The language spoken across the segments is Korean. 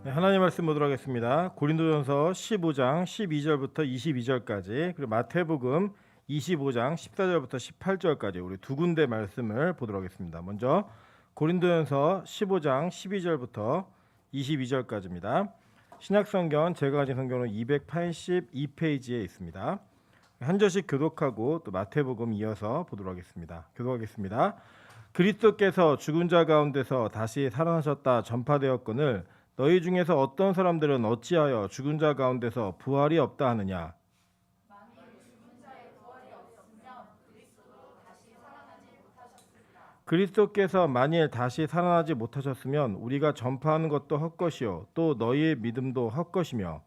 네, 하나님 말씀 보도록 하겠습니다. 고린도전서 15장 12절부터 22절까지 그리고 마태복음 25장 14절부터 18절까지 우리 두 군데 말씀을 보도록 하겠습니다. 먼저 고린도전서 15장 12절부터 22절까지입니다. 신약성경 제가 가진 성경은 282페이지에 있습니다. 한 절씩 교독하고 또 마태복음 이어서 보도록 하겠습니다. 교독하겠습니다. 그리스도께서 죽은 자 가운데서 다시 살아나셨다 전파되었거늘 너희 중에서 어떤 사람들은 어찌하여 죽은 자 가운데서 부활이 없다 하느냐. 그리스도께서 만일 다시 살아나지 못하셨으면 우리가 전파하는 것도 헛것이요 또 너희의 믿음도 헛것이며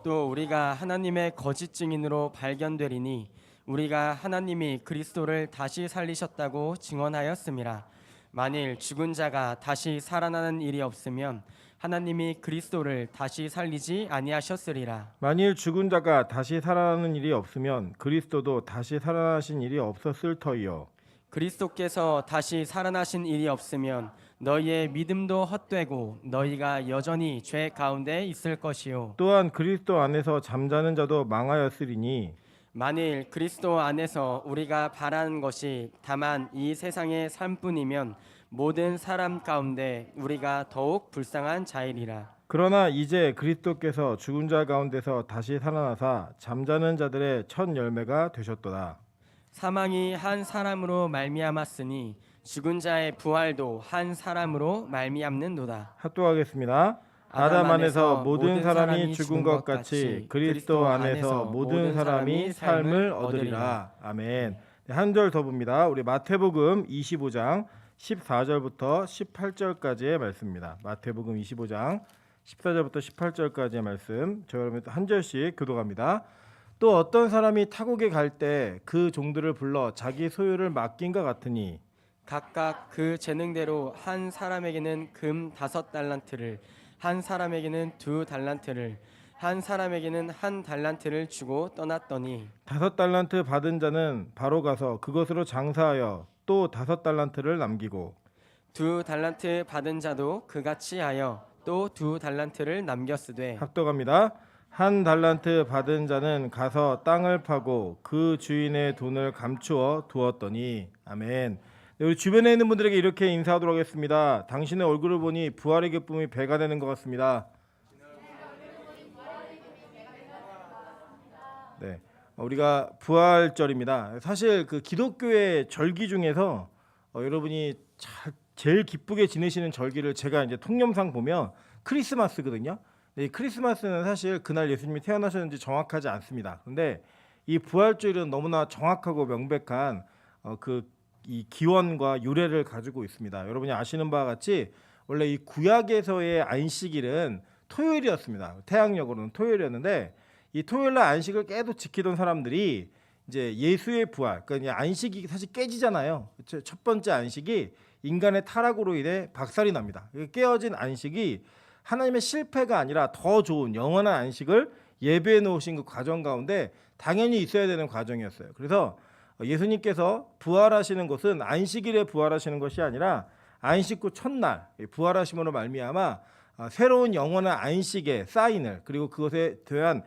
또 우리가 하나님의 거짓 증인으로 발견되리니 우리가 하나님이 그리스도를 다시 살리셨다고 증언하였음이라. 만일 죽은 자가 다시 살아나는 일이 없으면 하나님이 그리스도를 다시 살리지 아니하셨으리라. 만일 죽은 자가 다시 살아나는 일이 없으면 그리스도도 다시 살아나신 일이 없었을 터이요 그리스도께서 다시 살아나신 일이 없으면 너희의 믿음도 헛되고 너희가 여전히 죄 가운데 있을 것이요. 또한 그리스도 안에서 잠자는 자도 망하였으리니 만일 그리스도 안에서 우리가 바라는 것이 다만 이 세상의 삶뿐이면 모든 사람 가운데 우리가 더욱 불쌍한 자이리라. 그러나 이제 그리스도께서 죽은 자 가운데서 다시 살아나사 잠자는 자들의 첫 열매가 되셨도다. 사망이 한 사람으로 말미암았으니 죽은 자의 부활도 한 사람으로 말미암는도다. 합독하겠습니다. 아담 안에서 모든 사람이 죽은 것 같이 그리스도 안에서 모든 사람이 삶을 얻으리라. 아멘. 한 절 더 봅니다. 우리 마태복음 25장 14절부터 18절까지의 말씀입니다. 마태복음 25장 14절부터 18절까지의 말씀. 저 여러분 한 절씩 교독합니다. 또 어떤 사람이 타국에 갈 때 그 종들을 불러 자기 소유를 맡긴 것 같으니 각각 그 재능대로 한 사람에게는 금 5달란트를, 한 사람에게는 2달란트를, 한 사람에게는 1달란트를 주고 떠났더니 5달란트 받은 자는 바로 가서 그것으로 장사하여 또 5달란트를 남기고 2달란트 받은 자도 그같이 하여 또 2달란트를 남겼으되 합독합니다. 1달란트 받은 자는 가서 땅을 파고 그 주인의 돈을 감추어 두었더니 아멘. 네, 우리 주변에 있는 분들에게 이렇게 인사하도록 하겠습니다. 당신의 얼굴을 보니 부활의 기쁨이 배가 되는 것 같습니다. 네, 우리가 부활절입니다. 사실 그 기독교의 절기 중에서 여러분이 제일 기쁘게 지내시는 절기를 제가 이제 통념상 보면 크리스마스거든요. 이 크리스마스는 사실 그날 예수님이 태어나셨는지 정확하지 않습니다. 그런데 이 부활절은 너무나 정확하고 명백한 이 기원과 유래를 가지고 있습니다. 여러분이 아시는 바와 같이 원래 이 구약에서의 안식일은 토요일이었습니다. 태양력으로는 토요일이었는데 이 토요일날 안식을 계속 지키던 사람들이 이제 예수의 부활, 그러니까 안식이 사실 깨지잖아요. 첫 번째 안식이 인간의 타락으로 인해 박살이 납니다. 깨어진 안식이 하나님의 실패가 아니라 더 좋은 영원한 안식을 예배해 놓으신 그 과정 가운데 당연히 있어야 되는 과정이었어요. 그래서 예수님께서 부활하시는 것은 안식일에 부활하시는 것이 아니라 안식 후 첫날 부활하심으로 말미암아 새로운 영원한 안식의 사인을 그리고 그것에 대한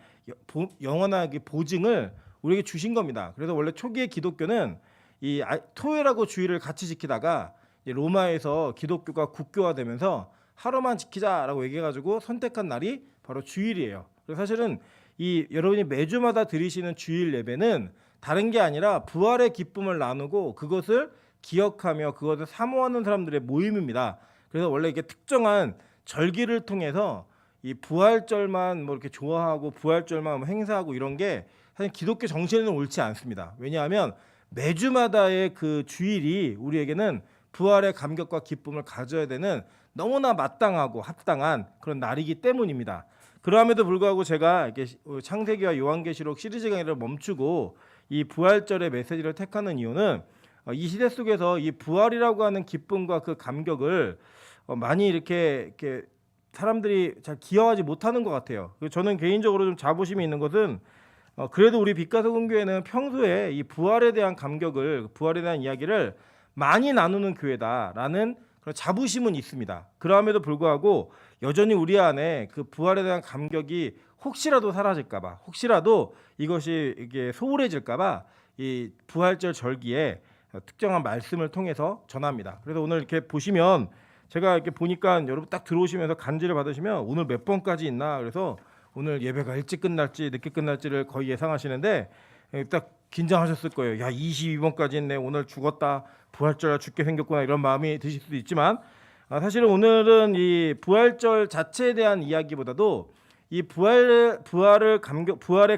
영원한 보증을 우리에게 주신 겁니다. 그래서 원래 초기의 기독교는 이 토요일하고 주일을 같이 지키다가 로마에서 기독교가 국교화되면서 하루만 지키자라고 얘기해가지고 선택한 날이 바로 주일이에요. 그래서 사실은 이 여러분이 매주마다 드리시는 주일 예배는 다른 게 아니라 부활의 기쁨을 나누고 그것을 기억하며 그것을 사모하는 사람들의 모임입니다. 그래서 원래 이게 특정한 절기를 통해서 이 부활절만 뭐 이렇게 좋아하고 부활절만 행사하고 이런 게 사실 기독교 정신에는 옳지 않습니다. 왜냐하면 매주마다의 그 주일이 우리에게는 부활의 감격과 기쁨을 가져야 되는 너무나 마땅하고 합당한 그런 날이기 때문입니다. 그럼에도 불구하고 제가 이렇게 창세기와 요한계시록 시리즈 강의를 멈추고 이 부활절의 메시지를 택하는 이유는 이 시대 속에서 이 부활이라고 하는 기쁨과 그 감격을 많이 이렇게 사람들이 잘 기여하지 못하는 것 같아요. 저는 개인적으로 좀 자부심이 있는 것은 그래도 우리 빛가서금교회는 평소에 이 부활에 대한 감격을 부활에 대한 이야기를 많이 나누는 교회다라는 그런 자부심은 있습니다. 그럼에도 불구하고 여전히 우리 안에 그 부활에 대한 감격이 혹시라도 사라질까봐, 혹시라도 이것이 이게 소홀해질까봐 이 부활절 절기에 특정한 말씀을 통해서 전합니다. 그래서 오늘 이렇게 보시면 제가 이렇게 보니까 여러분 딱 들어오시면서 간지를 받으시면 오늘 몇 번까지 있나, 그래서 오늘 예배가 일찍 끝날지 늦게 끝날지를 거의 예상하시는데 딱 긴장하셨을 거예요. 야, 22번까지 있네. 오늘 죽었다. 부활절 죽게 생겼구나. 이런 마음이 드실 수도 있지만 사실은 오늘은 이 부활절 자체에 대한 이야기보다도 이 부활의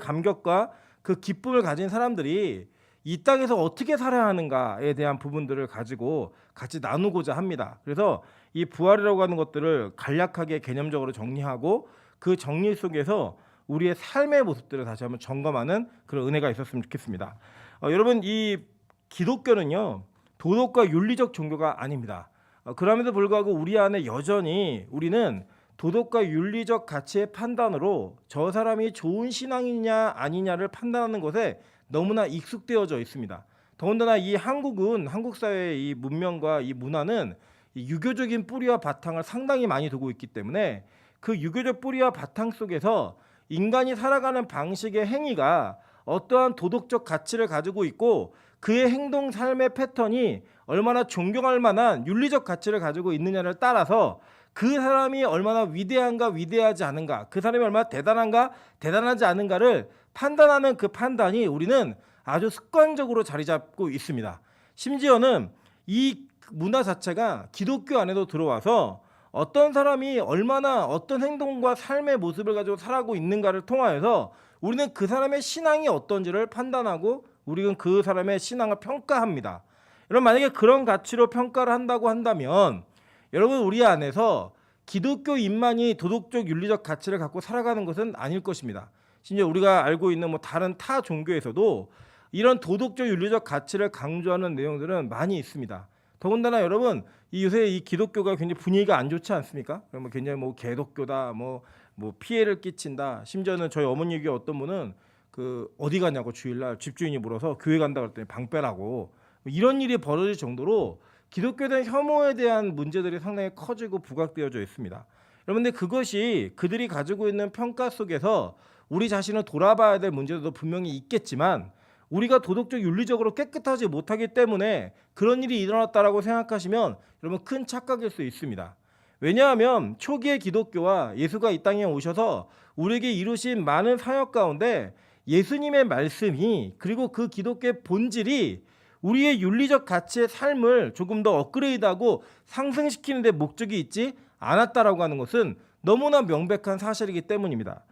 감격과 그 기쁨을 가진 사람들이 이 땅에서 어떻게 살아야 하는가에 대한 부분들을 가지고 같이 나누고자 합니다. 그래서 이 부활이라고 하는 것들을 간략하게 개념적으로 정리하고 그 정리 속에서 우리의 삶의 모습들을 다시 한번 점검하는 그런 은혜가 있었으면 좋겠습니다. 여러분, 이 기독교는요, 도덕과 윤리적 종교가 아닙니다. 그럼에도 불구하고 우리 안에 여전히 우리는 도덕과 윤리적 가치의 판단으로 저 사람이 좋은 신앙이냐 아니냐를 판단하는 것에 너무나 익숙되어져 있습니다. 더군다나 이 한국은, 한국 사회의 이 문명과 이 문화는 이 유교적인 뿌리와 바탕을 상당히 많이 두고 있기 때문에 그 유교적 뿌리와 바탕 속에서 인간이 살아가는 방식의 행위가 어떠한 도덕적 가치를 가지고 있고 그의 행동 삶의 패턴이 얼마나 존경할 만한 윤리적 가치를 가지고 있느냐를 따라서 그 사람이 얼마나 위대한가 위대하지 않은가, 그 사람이 얼마나 대단한가 대단하지 않은가를 판단하는 그 판단이 우리는 아주 습관적으로 자리 잡고 있습니다. 심지어는 이 문화 자체가 기독교 안에도 들어와서 어떤 사람이 얼마나 어떤 행동과 삶의 모습을 가지고 살아가고 있는가를 통하여서 우리는 그 사람의 신앙이 어떤지를 판단하고 우리는 그 사람의 신앙을 평가합니다. 여러분, 만약에 그런 가치로 평가를 한다고 한다면 여러분, 우리 안에서 기독교인만이 도덕적 윤리적 가치를 갖고 살아가는 것은 아닐 것입니다. 심지어 우리가 알고 있는 뭐 다른 타 종교에서도 이런 도덕적 윤리적 가치를 강조하는 내용들은 많이 있습니다. 더군다나 여러분, 이 요새 이 기독교가 굉장히 분위기가 안 좋지 않습니까? 그러면 굉장히 뭐 개독교다, 뭐 피해를 끼친다. 심지어는 저희 어머니 얘기 어떤 분은 그 어디 가냐고 주일날 집주인이 물어서 교회 간다 그랬더니 방 빼라고, 이런 일이 벌어질 정도로 기독교에 대한 혐오에 대한 문제들이 상당히 커지고 부각되어져 있습니다. 여러분들, 그것이 그들이 가지고 있는 평가 속에서 우리 자신을 돌아봐야 될 문제도 분명히 있겠지만 우리가 도덕적 윤리적으로 깨끗하지 못하기 때문에 그런 일이 일어났다라고 생각하시면 여러분 큰 착각일 수 있습니다. 왜냐하면 초기의 기독교와 예수가 이 땅에 오셔서 우리에게 이루신 많은 사역 가운데 예수님의 말씀이, 그리고 그 기독교의 본질이 우리의 윤리적 가치의 삶을 조금 더 업그레이드하고 상승시키는 데 목적이 있지 않았다라고 하는 것은 너무나 명백한 사실이기 때문입니다.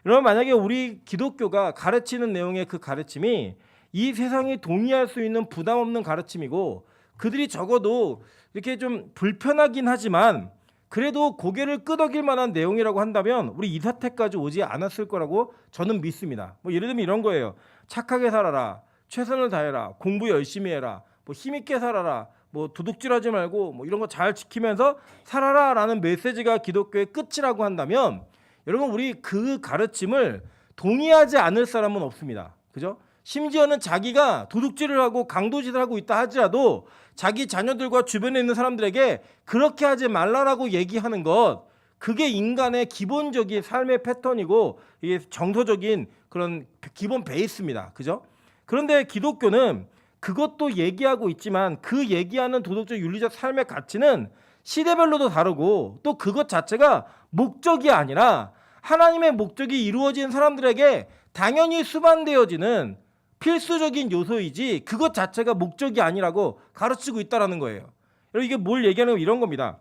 여러분, 만약에 우리 기독교가 가르치는 내용의 그 가르침이 이 세상이 동의할 수 있는 부담 없는 가르침이고 그들이 적어도 이렇게 좀 불편하긴 하지만 그래도 고개를 끄덕일 만한 내용이라고 한다면 우리 이 사태까지 오지 않았을 거라고 저는 믿습니다. 뭐 예를 들면 이런 거예요. 착하게 살아라, 최선을 다해라, 공부 열심히 해라, 뭐 힘있게 살아라, 뭐 도둑질하지 말고 뭐 이런 거 잘 지키면서 살아라라는 메시지가 기독교의 끝이라고 한다면 여러분, 우리 그 가르침을 동의하지 않을 사람은 없습니다. 그죠? 심지어는 자기가 도둑질을 하고 강도짓을 하고 있다 하더라도 자기 자녀들과 주변에 있는 사람들에게 그렇게 하지 말라라고 얘기하는 것, 그게 인간의 기본적인 삶의 패턴이고 이게 정서적인 그런 기본 베이스입니다. 그죠? 그런데 기독교는 그것도 얘기하고 있지만 그 얘기하는 도덕적 윤리적 삶의 가치는 시대별로도 다르고 또 그것 자체가 목적이 아니라 하나님의 목적이 이루어진 사람들에게 당연히 수반되어지는 필수적인 요소이지 그것 자체가 목적이 아니라고 가르치고 있다라는 거예요. 여러분, 이게 뭘 얘기하는 거 이런 겁니다.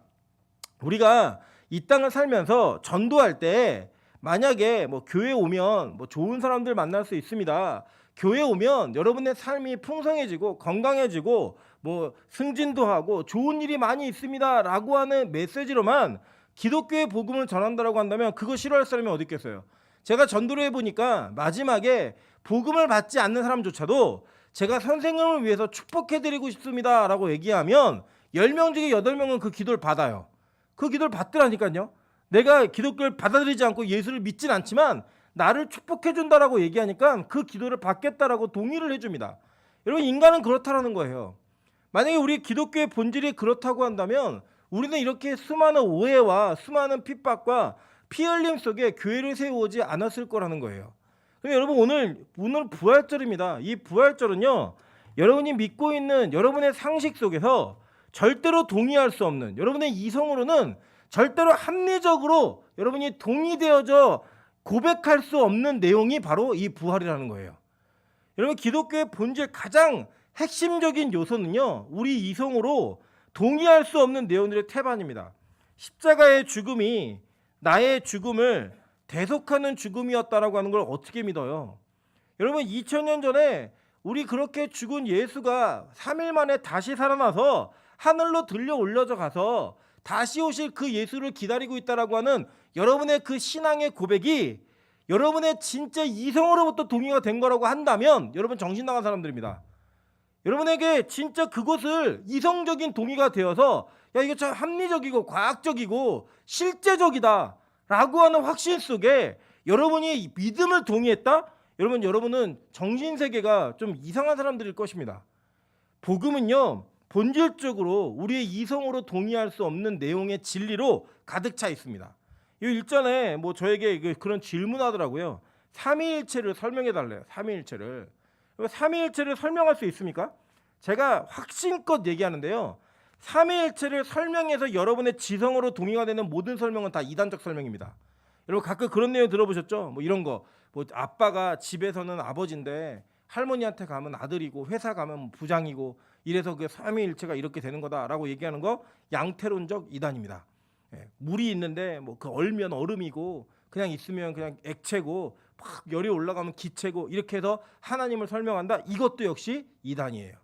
우리가 이 땅을 살면서 전도할 때 만약에 뭐 교회 오면 뭐 좋은 사람들 만날 수 있습니다. 교회 오면 여러분의 삶이 풍성해지고 건강해지고 뭐 승진도 하고 좋은 일이 많이 있습니다라고 하는 메시지로만 기독교의 복음을 전한다라고 한다면 그거 싫어할 사람이 어디 있겠어요? 제가 전도를 해보니까 마지막에 복음을 받지 않는 사람조차도 제가 선생님을 위해서 축복해드리고 싶습니다라고 얘기하면 10명 중에 8명은 그 기도를 받아요. 그 기도를 받더라니까요. 내가 기독교를 받아들이지 않고 예수를 믿진 않지만 나를 축복해준다라고 얘기하니까 그 기도를 받겠다라고 동의를 해줍니다. 여러분, 인간은 그렇다라는 거예요. 만약에 우리 기독교의 본질이 그렇다고 한다면 우리는 이렇게 수많은 오해와 수많은 핍박과 피 흘림 속에 교회를 세워오지 않았을 거라는 거예요. 그럼 여러분 오늘 부활절입니다. 이 부활절은요, 여러분이 믿고 있는 여러분의 상식 속에서 절대로 동의할 수 없는, 여러분의 이성으로는 절대로 합리적으로 여러분이 동의되어져 고백할 수 없는 내용이 바로 이 부활이라는 거예요. 여러분, 기독교의 본질 가장 핵심적인 요소는요, 우리 이성으로 동의할 수 없는 내용들의 태반입니다. 십자가의 죽음이 나의 죽음을 대속하는 죽음이었다라고 하는 걸 어떻게 믿어요? 여러분, 2000년 전에 우리 그렇게 죽은 예수가 3일 만에 다시 살아나서 하늘로 들려 올려져 가서 다시 오실 그 예수를 기다리고 있다라고 하는 여러분의 그 신앙의 고백이 여러분의 진짜 이성으로부터 동의가 된 거라고 한다면 여러분 정신 나간 사람들입니다. 여러분에게 진짜 그것을 이성적인 동의가 되어서 야, 이거 참 합리적이고 과학적이고 실제적이다 라고 하는 확신 속에 여러분이 믿음을 동의했다? 여러분은 정신세계가 좀 이상한 사람들일 것입니다. 복음은요, 본질적으로 우리의 이성으로 동의할 수 없는 내용의 진리로 가득 차 있습니다. 이 일전에 뭐 저에게 그런 질문하더라고요. 삼위일체를 설명해 달래요. 삼위일체를 설명할 수 있습니까? 제가 확신껏 얘기하는데요, 삼위일체를 설명해서 여러분의 지성으로 동의가 되는 모든 설명은 다 이단적 설명입니다. 여러분 가끔 그런 내용 들어보셨죠? 뭐 이런 거, 뭐 아빠가 집에서는 아버지인데 할머니한테 가면 아들이고 회사 가면 부장이고 이래서 그 삼위일체가 이렇게 되는 거다라고 얘기하는 거 양태론적 이단입니다. 물이 있는데 뭐 그 얼면 얼음이고 그냥 있으면 그냥 액체고 막 열이 올라가면 기체고 이렇게 해서 하나님을 설명한다. 이것도 역시 이단이에요.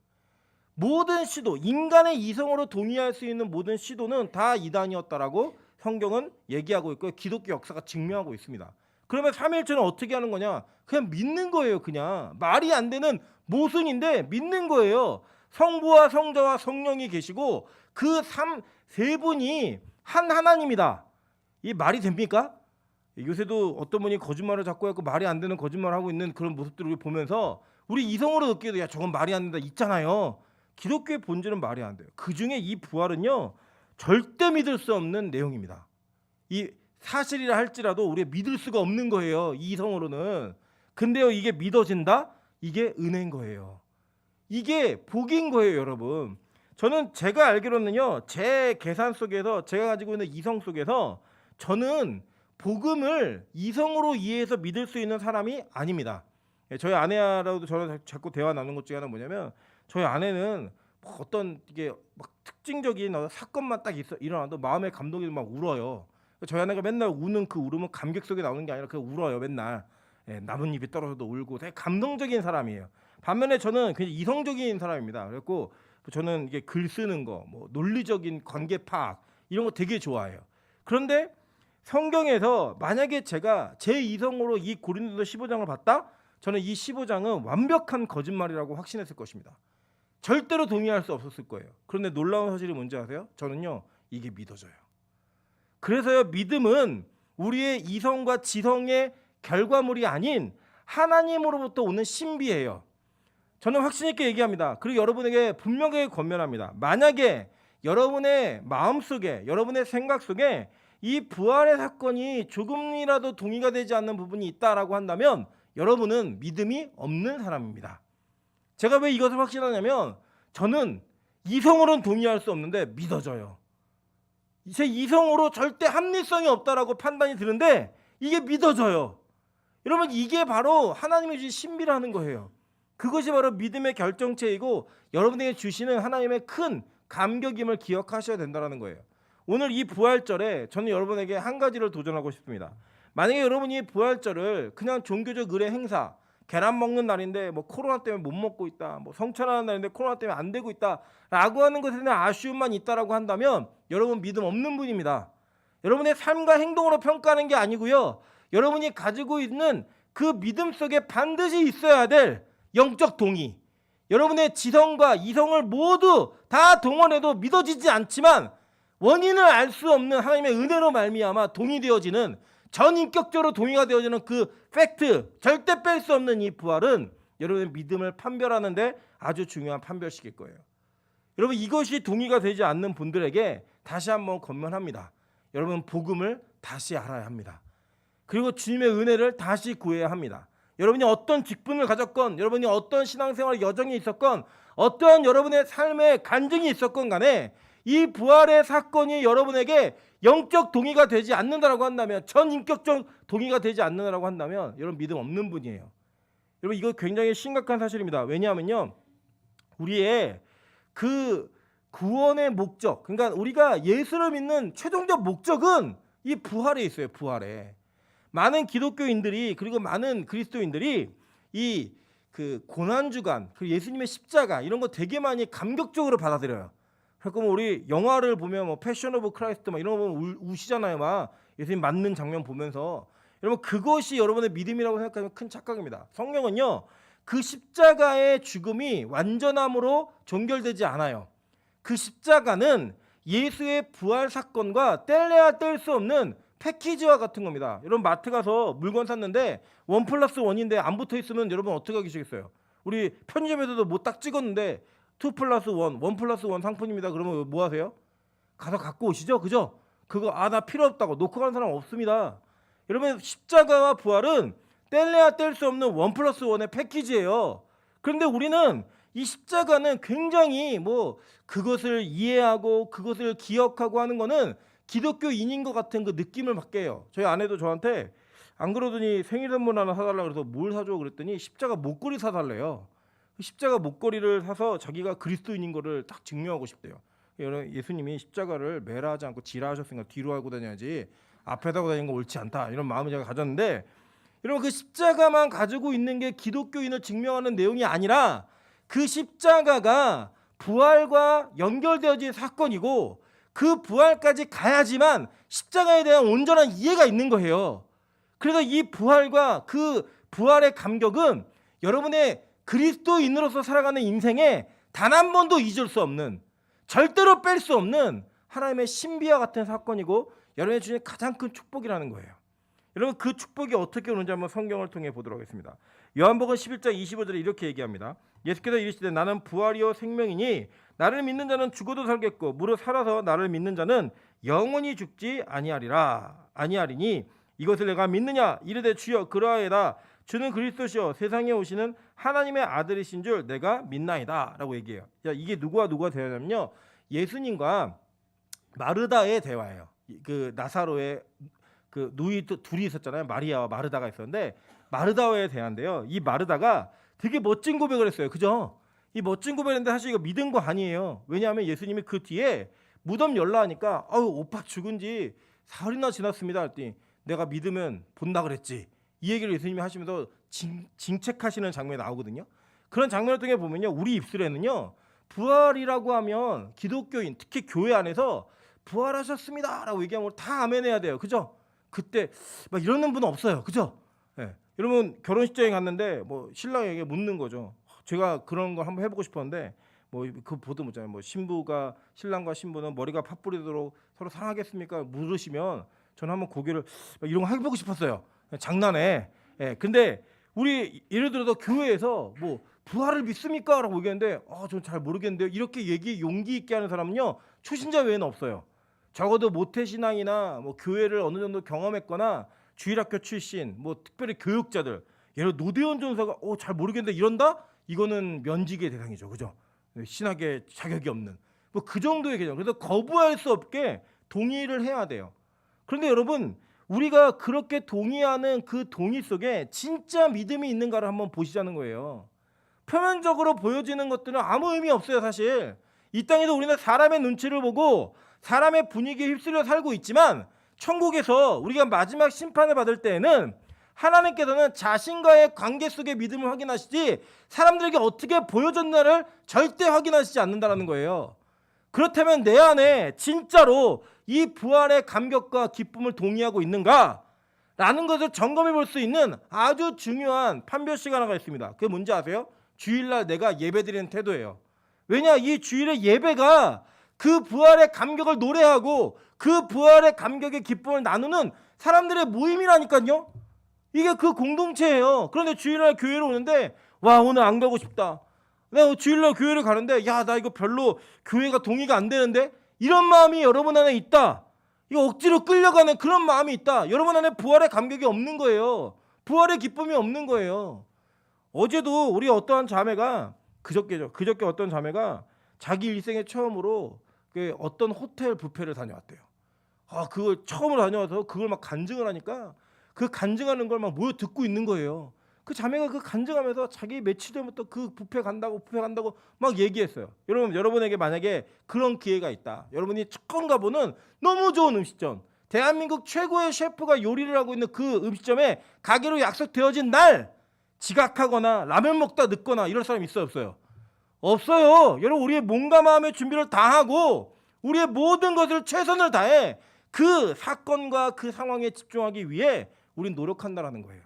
모든 시도, 인간의 이성으로 동의할 수 있는 모든 시도는 다 이단이었다라고 성경은 얘기하고 있고 기독교 역사가 증명하고 있습니다. 그러면 삼위일체는 어떻게 하는 거냐? 그냥 믿는 거예요. 그냥 말이 안 되는 모순인데 믿는 거예요. 성부와 성자와 성령이 계시고 그 세 분이 한 하나님이다. 이 말이 됩니까? 요새도 어떤 분이 거짓말을 자꾸 하고 말이 안 되는 거짓말을 하고 있는 그런 모습들을 보면서 우리 이성으로 느끼도 야, 저건 말이 안 된다 있잖아요. 기독교의 본질은 말이 안 돼요. 그중에 이 부활은요, 절대 믿을 수 없는 내용입니다. 이 사실이라 할지라도 우리가 믿을 수가 없는 거예요. 이성으로는. 근데요, 이게 믿어진다? 이게 은혜인 거예요. 이게 복인 거예요, 여러분. 저는 제가 알기로는요, 제 계산 속에서 제가 가지고 있는 이성 속에서 저는 복음을 이성으로 이해해서 믿을 수 있는 사람이 아닙니다. 저희 아내라도 저랑 자꾸 대화 나누는 것 중에 하나는 뭐냐면, 저희 아내는 뭐 어떤 이게 막 특징적인 사건만 딱 일어나도 마음의 감동이 막 울어요. 저희 아내가 맨날 우는 그 울음은 감격 속에 나오는 게 아니라 그냥 울어요, 맨날. 나뭇잎이 떨어져도 울고 되게 감동적인 사람이에요. 반면에 저는 그냥 이성적인 사람입니다. 그래갖고 저는 이게 글 쓰는 거, 뭐 논리적인 관계 파악 이런 거 되게 좋아해요. 그런데 성경에서 만약에 제가 제 이성으로 이 고린도서 15장을 봤다? 저는 이 15장은 완벽한 거짓말이라고 확신했을 것입니다. 절대로 동의할 수 없었을 거예요. 그런데 놀라운 사실이 뭔지 아세요? 저는요, 이게 믿어져요. 그래서요, 믿음은 우리의 이성과 지성의 결과물이 아닌 하나님으로부터 오는 신비예요. 저는 확신 있게 얘기합니다. 그리고 여러분에게 분명하게 권면합니다. 만약에 여러분의 마음속에, 여러분의 생각 속에 이 부활의 사건이 조금이라도 동의가 되지 않는 부분이 있다라고 한다면 여러분은 믿음이 없는 사람입니다. 제가 왜 이것을 확신하냐면 저는 이성으로는 동의할 수 없는데 믿어져요. 제 이성으로 절대 합리성이 없다라고 판단이 드는데 이게 믿어져요. 여러분, 이게 바로 하나님이 주신 신비라는 거예요. 그것이 바로 믿음의 결정체이고 여러분에게 주시는 하나님의 큰 감격임을 기억하셔야 된다는 거예요. 오늘 이 부활절에 저는 여러분에게 한 가지를 도전하고 싶습니다. 만약에 여러분이 부활절을 그냥 종교적 의례 행사, 계란 먹는 날인데 뭐 코로나 때문에 못 먹고 있다, 뭐 성찬하는 날인데 코로나 때문에 안 되고 있다라고 하는 것에 대한 아쉬움만 있다라고 한다면 여러분 믿음 없는 분입니다. 여러분의 삶과 행동으로 평가하는 게 아니고요, 여러분이 가지고 있는 그 믿음 속에 반드시 있어야 될 영적 동의, 여러분의 지성과 이성을 모두 다 동원해도 믿어지지 않지만 원인을 알 수 없는 하나님의 은혜로 말미암아 동의되어지는, 전인격적으로 동의가 되어지는 그 팩트, 절대 뺄 수 없는 이 부활은 여러분의 믿음을 판별하는데 아주 중요한 판별식일 거예요. 여러분, 이것이 동의가 되지 않는 분들에게 다시 한번 권면합니다. 여러분 복음을 다시 알아야 합니다. 그리고 주님의 은혜를 다시 구해야 합니다. 여러분이 어떤 직분을 가졌건, 여러분이 어떤 신앙생활 여정이 있었건, 어떠한 여러분의 삶의 간증이 있었건 간에 이 부활의 사건이 여러분에게 영적 동의가 되지 않는다라고 한다면, 전인격적 동의가 되지 않는다라고 한다면 여러분 믿음 없는 분이에요. 여러분 이거 굉장히 심각한 사실입니다. 왜냐하면요, 우리의 그 구원의 목적, 그러니까 우리가 예수를 믿는 최종적 목적은 이 부활에 있어요. 부활에. 많은 기독교인들이, 그리고 많은 그리스도인들이 이 그 고난 주간, 그 예수님의 십자가 이런 거 되게 많이 감격적으로 받아들여요. 그러니까 우리 영화를 보면 뭐 패션 오브 크라이스트 막 이런 거 보면 우시잖아요. 막 예수님 맞는 장면 보면서. 여러분 그것이 여러분의 믿음이라고 생각하면 큰 착각입니다. 성경은요, 그 십자가의 죽음이 완전함으로 종결되지 않아요. 그 십자가는 예수의 부활 사건과 뗄래야 뗄 수 없는 패키지와 같은 겁니다. 여러분 마트 가서 물건 샀는데 1+1인데 안 붙어 있으면 여러분 어떻게 하시겠어요? 우리 편의점에서도 뭐 딱 찍었는데 2+1, 1+1 상품입니다. 그러면 뭐 하세요? 가서 갖고 오시죠, 그죠? 그거 나 필요 없다고 놓고 가는 사람 없습니다. 여러분 십자가와 부활은 뗄래야 뗄 수 없는 1+1의 패키지예요. 그런데 우리는 이 십자가는 굉장히 뭐 그것을 이해하고 그것을 기억하고 하는 거는 기독교인인 것 같은 그 느낌을 받게 해요. 저희 아내도 저한테 안 그러더니 생일 선물 하나 사달라 그래서 뭘 사줘 그랬더니 십자가 목걸이 사달래요. 십자가 목걸이를 사서 자기가 그리스도인인 거를 딱 증명하고 싶대요. 예수님이 십자가를 매라 하지 않고 지라 하셨으니까 뒤로 하고 다녀야지 앞에다 하고 다니는 거 옳지 않다, 이런 마음을 제가 가졌는데, 여러분 그 십자가만 가지고 있는 게 기독교인을 증명하는 내용이 아니라 그 십자가가 부활과 연결되어진 사건이고 그 부활까지 가야지만 십자가에 대한 온전한 이해가 있는 거예요. 그래서 이 부활과 그 부활의 감격은 여러분의 그리스도인으로서 살아가는 인생에 단 한 번도 잊을 수 없는, 절대로 뺄 수 없는 하나님의 신비와 같은 사건이고 여러분의 주님의 가장 큰 축복이라는 거예요. 여러분 그 축복이 어떻게 오는지 한번 성경을 통해 보도록 하겠습니다. 요한복음 11장 25절에 이렇게 얘기합니다. 예수께서 이르시되 나는 부활이요 생명이니 나를 믿는 자는 죽어도 살겠고 무릇 살아서 나를 믿는 자는 영원히 죽지 아니하리니 이것을 내가 믿느냐 이르되 주여 그러하이다. 주는 그리스도시요 세상에 오시는 하나님의 아들이신 줄 내가 믿나이다 라고 얘기해요. 이게 누구와 대화냐면요, 예수님과 마르다의 대화예요. 그 나사로의 그 누이 둘이 있었잖아요. 마리아와 마르다가 있었는데 마르다와의 대화인데요, 이 마르다가 되게 멋진 고백을 했어요. 그죠? 이 멋진 고백인데 사실 이거 믿은 거 아니에요. 왜냐하면 예수님이 그 뒤에 무덤 열라 하니까 오빠 죽은 지 사흘이나 지났습니다 했더니 내가 믿으면 본다 그랬지, 이 얘기를 예수님이 하시면서 징책하시는 장면이 나오거든요. 그런 장면을 통해 보면요, 우리 입술에는요 부활이라고 하면 기독교인, 특히 교회 안에서 부활하셨습니다 라고 얘기하면 다 아멘해야 돼요. 그죠? 그때 막 이러는 분은 없어요. 그죠? 네. 여러분 결혼식장에 갔는데 뭐 신랑에게 묻는 거죠. 제가 그런 걸 한번 해보고 싶었는데 뭐 그 보도 묻잖아요. 뭐 신랑과 신부는 머리가 팥뿌리도록 서로 사랑하겠습니까? 물으시면 저는 한번 고개를 이런 거 해보고 싶었어요. 장난해. 예. 근데 우리 예를 들어서 교회에서 뭐 부활을 믿습니까? 라고 얘기했는데 전 잘 모르겠는데요. 이렇게 용기 있게 하는 사람은요 초신자 외에는 없어요. 적어도 모태신앙이나 뭐 교회를 어느 정도 경험했거나 주일학교 출신, 뭐 특별히 교육자들, 예를 들어 노대원 전사가 잘 모르겠는데 이런다? 이거는 면직의 대상이죠. 그죠? 신학의 자격이 없는 뭐 그 정도의 개념. 그래서 거부할 수 없게 동의를 해야 돼요. 그런데 여러분 우리가 그렇게 동의하는 그 동의 속에 진짜 믿음이 있는가를 한번 보시자는 거예요. 표면적으로 보여지는 것들은 아무 의미 없어요. 사실 이 땅에서 우리는 사람의 눈치를 보고 사람의 분위기에 휩쓸려 살고 있지만 천국에서 우리가 마지막 심판을 받을 때에는 하나님께서는 자신과의 관계 속의 믿음을 확인하시지 사람들에게 어떻게 보여졌나를 절대 확인하시지 않는다는 거예요. 그렇다면 내 안에 진짜로 이 부활의 감격과 기쁨을 동의하고 있는가? 라는 것을 점검해 볼 수 있는 아주 중요한 판별식 하나가 있습니다. 그게 뭔지 아세요? 주일날 내가 예배드리는 태도예요. 왜냐? 이 주일의 예배가 그 부활의 감격을 노래하고 그 부활의 감격의 기쁨을 나누는 사람들의 모임이라니까요. 이게 그 공동체예요. 그런데 주일날 교회를 오는데 오늘 안 가고 싶다. 내가 주일날 교회를 가는데 나 이거 별로 교회가 동의가 안 되는데 이런 마음이 여러분 안에 있다. 이거 억지로 끌려가는 그런 마음이 있다. 여러분 안에 부활의 감격이 없는 거예요. 부활의 기쁨이 없는 거예요. 어제도 우리 어떠한 자매가 그저께 어떤 자매가 자기 일생에 처음으로 그 어떤 호텔 뷔페를 다녀왔대요. 그걸 처음으로 다녀와서 그걸 막 간증을 하니까 그 간증하는 걸 막 모여 듣고 있는 거예요. 그 자매가 그 간증하면서 자기 며칠 전부터 그 뷔페 간다고 막 얘기했어요. 여러분에게 만약에 그런 기회가 있다. 여러분이 처음 가보는 너무 좋은 음식점, 대한민국 최고의 셰프가 요리를 하고 있는 그 음식점에 가기로 약속되어진 날 지각하거나 라면 먹다 늦거나 이럴 사람 있어요, 없어요? 없어요. 여러분, 우리의 몸과 마음의 준비를 다 하고 우리의 모든 것을 최선을 다해 그 사건과 그 상황에 집중하기 위해 우린 노력한다라는 거예요.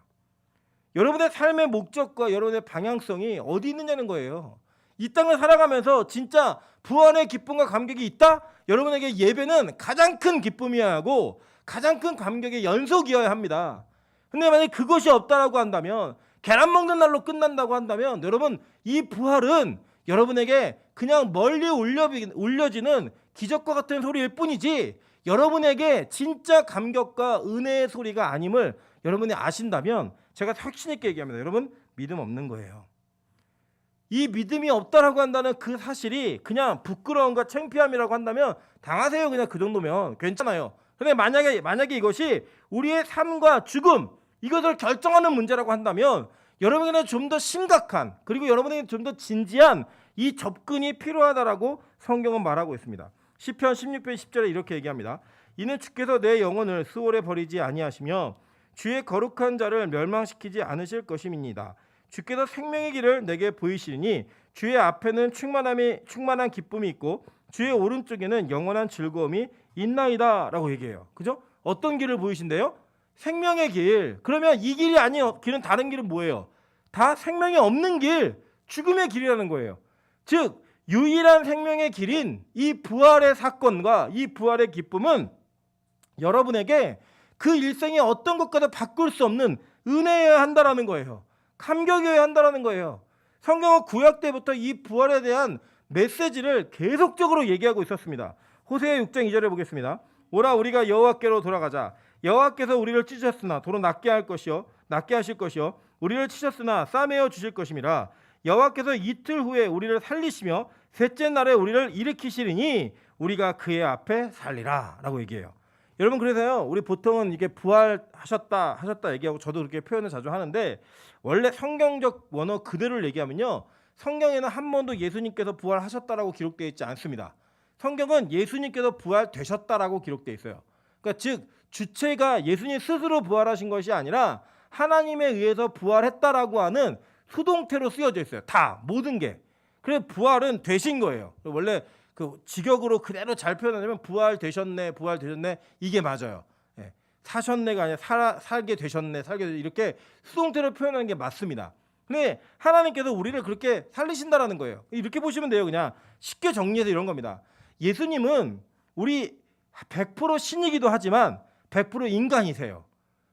여러분의 삶의 목적과 여러분의 방향성이 어디 있느냐는 거예요. 이 땅을 살아가면서 진짜 부활의 기쁨과 감격이 있다? 여러분에게 예배는 가장 큰 기쁨이어야 하고 가장 큰 감격의 연속이어야 합니다. 근데 만약에 그것이 없다라고 한다면, 계란 먹는 날로 끝난다고 한다면, 여러분, 이 부활은 여러분에게 그냥 멀리 울려지는 기적과 같은 소리일 뿐이지 여러분에게 진짜 감격과 은혜의 소리가 아님을 여러분이 아신다면 제가 확신 있게 얘기합니다. 여러분, 믿음 없는 거예요. 이 믿음이 없다라고 한다는 그 사실이 그냥 부끄러움과 창피함이라고 한다면 당하세요. 그냥 그 정도면 괜찮아요. 근데 만약에 이것이 우리의 삶과 죽음, 이것을 결정하는 문제라고 한다면 여러분에게는 좀 더 심각한, 그리고 여러분에게는 좀 더 진지한 이 접근이 필요하다라고 성경은 말하고 있습니다. 시편 16편 10절에 이렇게 얘기합니다. 이는 주께서 내 영혼을 수월에 버리지 아니하시며 주의 거룩한 자를 멸망시키지 않으실 것임이니이다. 주께서 생명의 길을 내게 보이시니 주의 앞에는 충만한 기쁨이 있고 주의 오른쪽에는 영원한 즐거움이 있나이다 라고 얘기해요. 그죠? 어떤 길을 보이신대요? 생명의 길. 그러면 이 길이 아닌 길은, 다른 길은 뭐예요? 다 생명이 없는 길, 죽음의 길이라는 거예요. 즉 유일한 생명의 길인 이 부활의 사건과 이 부활의 기쁨은 여러분에게 그 일생의 어떤 것과도 바꿀 수 없는 은혜여야 한다라는 거예요. 감격이어야 한다라는 거예요. 성경은 구약 때부터 이 부활에 대한 메시지를 계속적으로 얘기하고 있었습니다. 호세아 6장 2절에 보겠습니다. 오라 우리가 여호와께로 돌아가자. 여호와께서 우리를 찢으셨으나 도로 낫게 하실 것이요 우리를 치셨으나 싸매어 주실 것임이라. 여호와께서 이틀 후에 우리를 살리시며 셋째 날에 우리를 일으키시리니 우리가 그의 앞에 살리라 라고 얘기해요. 여러분, 그래서요, 우리 보통은 이게 부활하셨다 얘기하고 저도 그렇게 표현을 자주 하는데, 원래 성경적 원어 그대로를 얘기하면요, 성경에는 한 번도 예수님께서 부활하셨다라고 기록되어 있지 않습니다. 성경은 예수님께서 부활되셨다라고 기록되어 있어요. 그러니까 즉 주체가 예수님 스스로 부활하신 것이 아니라 하나님에 의해서 부활했다라고 하는 수동태로 쓰여져 있어요. 다, 모든 게. 그래서 부활은 되신 거예요. 원래 그 직역으로 그대로 잘 표현하자면 부활되셨네 이게 맞아요. 예. 사셨네가 아니라 살게 되셨네, 이렇게 수동태로 표현하는 게 맞습니다. 근데 하나님께서 우리를 그렇게 살리신다라는 거예요. 이렇게 보시면 돼요. 그냥 쉽게 정리해서 이런 겁니다. 예수님은 우리 100% 신이기도 하지만 100% 인간이세요.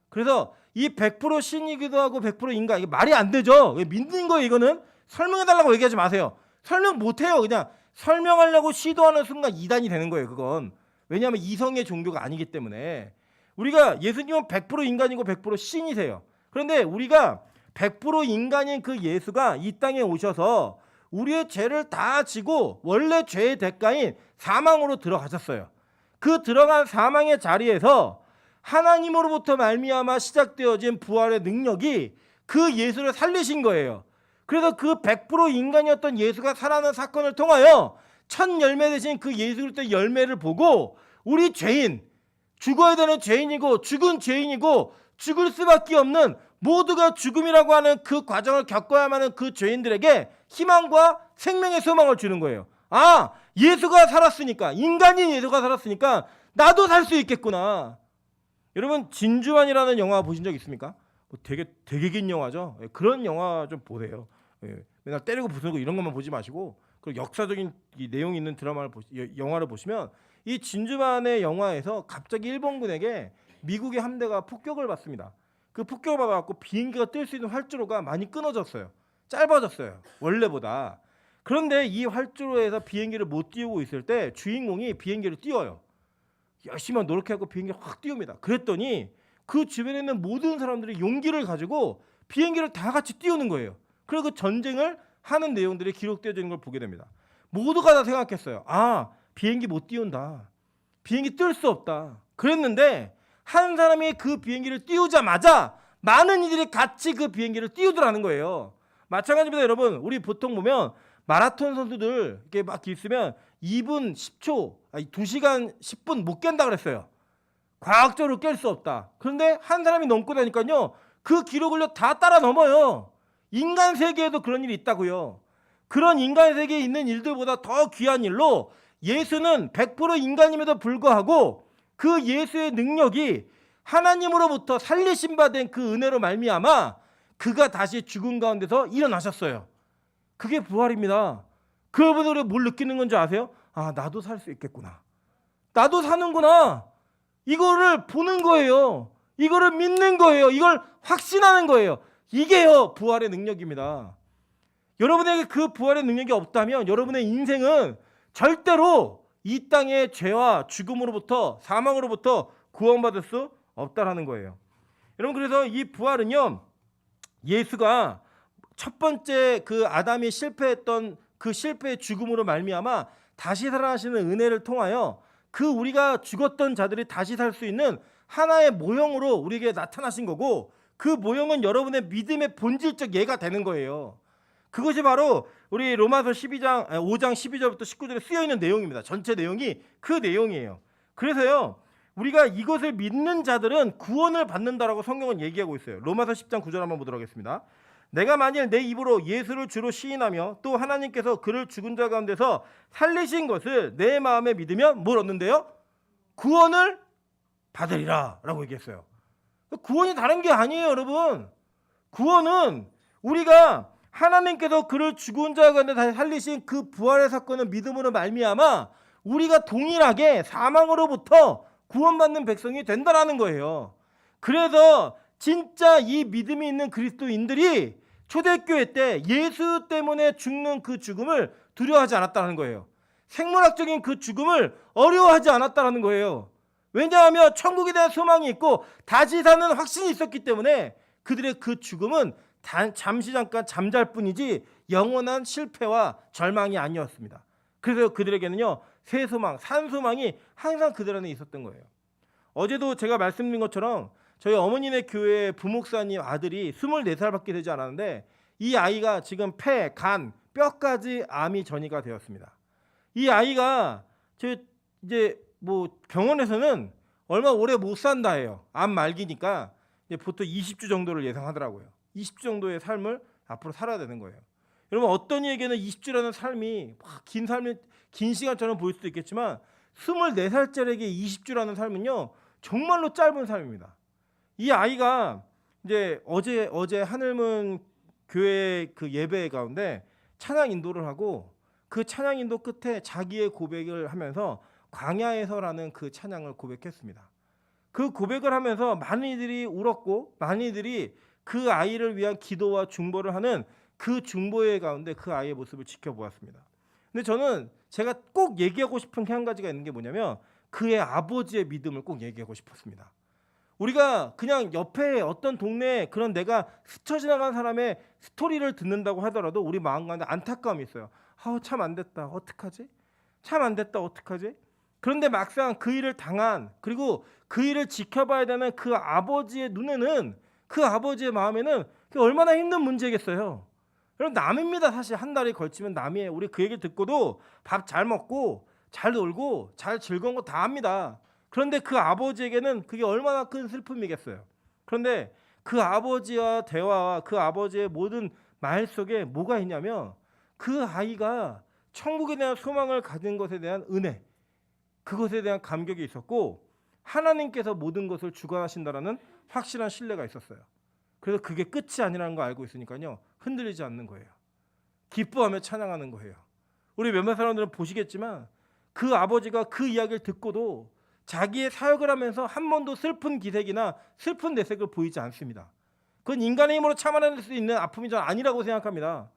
그래서 이 100% 신이기도 하고 100% 인간, 이게 말이 안 되죠. 믿는 거예요. 이거는 설명해달라고 얘기하지 마세요. 설명 못해요. 그냥 설명하려고 시도하는 순간 이단이 되는 거예요. 그건 왜냐하면 이성의 종교가 아니기 때문에. 우리가 예수님은 100% 인간이고 100% 신이세요. 그런데 우리가 100% 인간인 그 예수가 이 땅에 오셔서 우리의 죄를 다 지고 원래 죄의 대가인 사망으로 들어가셨어요. 그 들어간 사망의 자리에서 하나님으로부터 말미암아 시작되어진 부활의 능력이 그 예수를 살리신 거예요. 그래서 그 100% 인간이었던 예수가 살아난 사건을 통하여 첫 열매 되신 그 예수 그리스도의 열매를 보고 우리 죄인, 죽어야 되는 죄인이고 죽은 죄인이고 죽을 수밖에 없는, 모두가 죽음이라고 하는 그 과정을 겪어야만 하는 그 죄인들에게 희망과 생명의 소망을 주는 거예요. 아, 예수가 살았으니까, 인간인 예수가 살았으니까 나도 살 수 있겠구나. 여러분, 진주만이라는 영화 보신 적 있습니까? 되게 긴 영화죠. 그런 영화 좀 보세요. 맨날 때리고 부수고 이런 것만 보지 마시고, 그리고 역사적인 이 내용이 있는 영화를 보시면, 이 진주만의 영화에서 갑자기 일본군에게 미국의 함대가 폭격을 받습니다. 그 폭격을 받아갖고 비행기가 뜰 수 있는 활주로가 많이 끊어졌어요. 짧아졌어요. 원래보다. 그런데 이 활주로에서 비행기를 못 띄우고 있을 때 주인공이 비행기를 띄워요. 열심히 노력하고 비행기를 확 띄웁니다. 그랬더니 그 주변에 있는 모든 사람들이 용기를 가지고 비행기를 다 같이 띄우는 거예요. 그리고 그 전쟁을 하는 내용들이 기록되어 있는 걸 보게 됩니다. 모두가 다 생각했어요. 아, 비행기 못 띄운다. 비행기 뜰 수 없다. 그랬는데 한 사람이 그 비행기를 띄우자마자 많은 이들이 같이 그 비행기를 띄우더라는 거예요. 마찬가지입니다, 여러분. 우리 보통 보면 마라톤 선수들 이렇게 막 있으면 2분 10초, 2시간 10분 못 깬다 그랬어요. 과학적으로 깰 수 없다. 그런데 한 사람이 넘고 나니까요, 그 기록을 다 따라 넘어요. 인간 세계에도 그런 일이 있다고요. 그런 인간 세계에 있는 일들보다 더 귀한 일로 예수는 100% 인간임에도 불구하고 그 예수의 능력이 하나님으로부터 살리심 받은 그 은혜로 말미암아 그가 다시 죽은 가운데서 일어나셨어요. 그게 부활입니다. 그러면서 우리가 뭘 느끼는 건지 아세요? 아, 나도 살 수 있겠구나. 나도 사는구나. 이거를 보는 거예요. 이거를 믿는 거예요. 이걸 확신하는 거예요. 이게요, 부활의 능력입니다. 여러분에게 그 부활의 능력이 없다면 여러분의 인생은 절대로 이 땅의 죄와 죽음으로부터, 사망으로부터 구원받을 수 없다라는 거예요. 여러분, 그래서 이 부활은요, 예수가 첫 번째 그 아담이 실패했던 그 실패의 죽음으로 말미암아 다시 살아나시는 은혜를 통하여 그 우리가 죽었던 자들이 다시 살 수 있는 하나의 모형으로 우리에게 나타나신 거고, 그 모형은 여러분의 믿음의 본질적 예가 되는 거예요. 그것이 바로 우리 로마서 5장 12절부터 19절에 쓰여 있는 내용입니다. 전체 내용이 그 내용이에요. 그래서요, 우리가 이것을 믿는 자들은 구원을 받는다라고 성경은 얘기하고 있어요. 로마서 10장 9절 한번 보도록 하겠습니다. 내가 만일 내 입으로 예수를 주로 시인하며 또 하나님께서 그를 죽은 자 가운데서 살리신 것을 내 마음에 믿으면 뭘 얻는데요? 구원을 받으리라 라고 얘기했어요. 구원이 다른 게 아니에요, 여러분. 구원은 우리가 하나님께서 그를 죽은 자 가운데 다시 살리신 그 부활의 사건을 믿음으로 말미암아 우리가 동일하게 사망으로부터 구원받는 백성이 된다라는 거예요. 그래서 진짜 이 믿음이 있는 그리스도인들이 초대교회 때 예수 때문에 죽는 그 죽음을 두려워하지 않았다는 거예요. 생물학적인 그 죽음을 어려워하지 않았다는 거예요. 왜냐하면 천국에 대한 소망이 있고 다시 사는 확신이 있었기 때문에 그들의 그 죽음은 잠시 잠깐 잠잘 뿐이지 영원한 실패와 절망이 아니었습니다. 그래서 그들에게는요, 새 소망, 산 소망이 항상 그들 안에 있었던 거예요. 어제도 제가 말씀드린 것처럼 저희 어머니네 교회 부목사님 아들이 24살밖에 되지 않았는데 이 아이가 지금 폐, 간, 뼈까지 암이 전이가 되었습니다. 이 아이가 이제 뭐 병원에서는 얼마 오래 못 산다 해요. 암 말기니까 보통 20주 정도를 예상하더라고요. 20주 정도의 삶을 앞으로 살아야 되는 거예요. 여러분, 어떤 이에게는 20주라는 삶이 긴 시간처럼 보일 수도 있겠지만 24살짜리에게 20주라는 삶은요, 정말로 짧은 삶입니다. 이 아이가 이제 어제 하늘문 교회 그 예배 가운데 찬양 인도를 하고 그 찬양 인도 끝에 자기의 고백을 하면서 광야에서라는 그 찬양을 고백했습니다. 그 고백을 하면서 많은 이들이 울었고 많은 이들이 그 아이를 위한 기도와 중보를 하는 그 중보회 가운데 그 아이의 모습을 지켜보았습니다. 근데 저는 제가 꼭 얘기하고 싶은 게 한 가지가 있는 게 뭐냐면 그의 아버지의 믿음을 꼭 얘기하고 싶었습니다. 우리가 그냥 옆에 어떤 동네에 그런 내가 스쳐 지나간 사람의 스토리를 듣는다고 하더라도 우리 마음 가운데 안타까움이 있어요. 아우, 참 안 됐다. 어떡하지? 참 안 됐다. 어떡하지? 그런데 막상 그 일을 당한, 그리고 그 일을 지켜봐야 되는 그 아버지의 눈에는, 그 아버지의 마음에는 그게 얼마나 힘든 문제겠어요. 여러분, 남입니다. 사실 한 달이 걸치면 남이에요. 우리 그 얘기를 듣고도 밥 잘 먹고 잘 놀고 잘 즐거운 거 다 합니다. 그런데 그 아버지에게는 그게 얼마나 큰 슬픔이겠어요. 그런데 그 아버지와 대화와 그 아버지의 모든 말 속에 뭐가 있냐면 그 아이가 천국에 대한 소망을 가진 것에 대한 은혜, 그것에 대한 감격이 있었고 하나님께서 모든 것을 주관하신다라는 확실한 신뢰가 있었어요. 그래서 그게 끝이 아니라는 거 알고 있으니까요, 흔들리지 않는 거예요. 기뻐하며 찬양하는 거예요. 우리 몇몇 사람들은 보시겠지만 그 아버지가 그 이야기를 듣고도 자기의 사역을 하면서 한 번도 슬픈 기색이나 슬픈 내색을 보이지 않습니다. 그건 인간의 힘으로 참아낼 수 있는 아픔이 전 아니라고 생각합니다.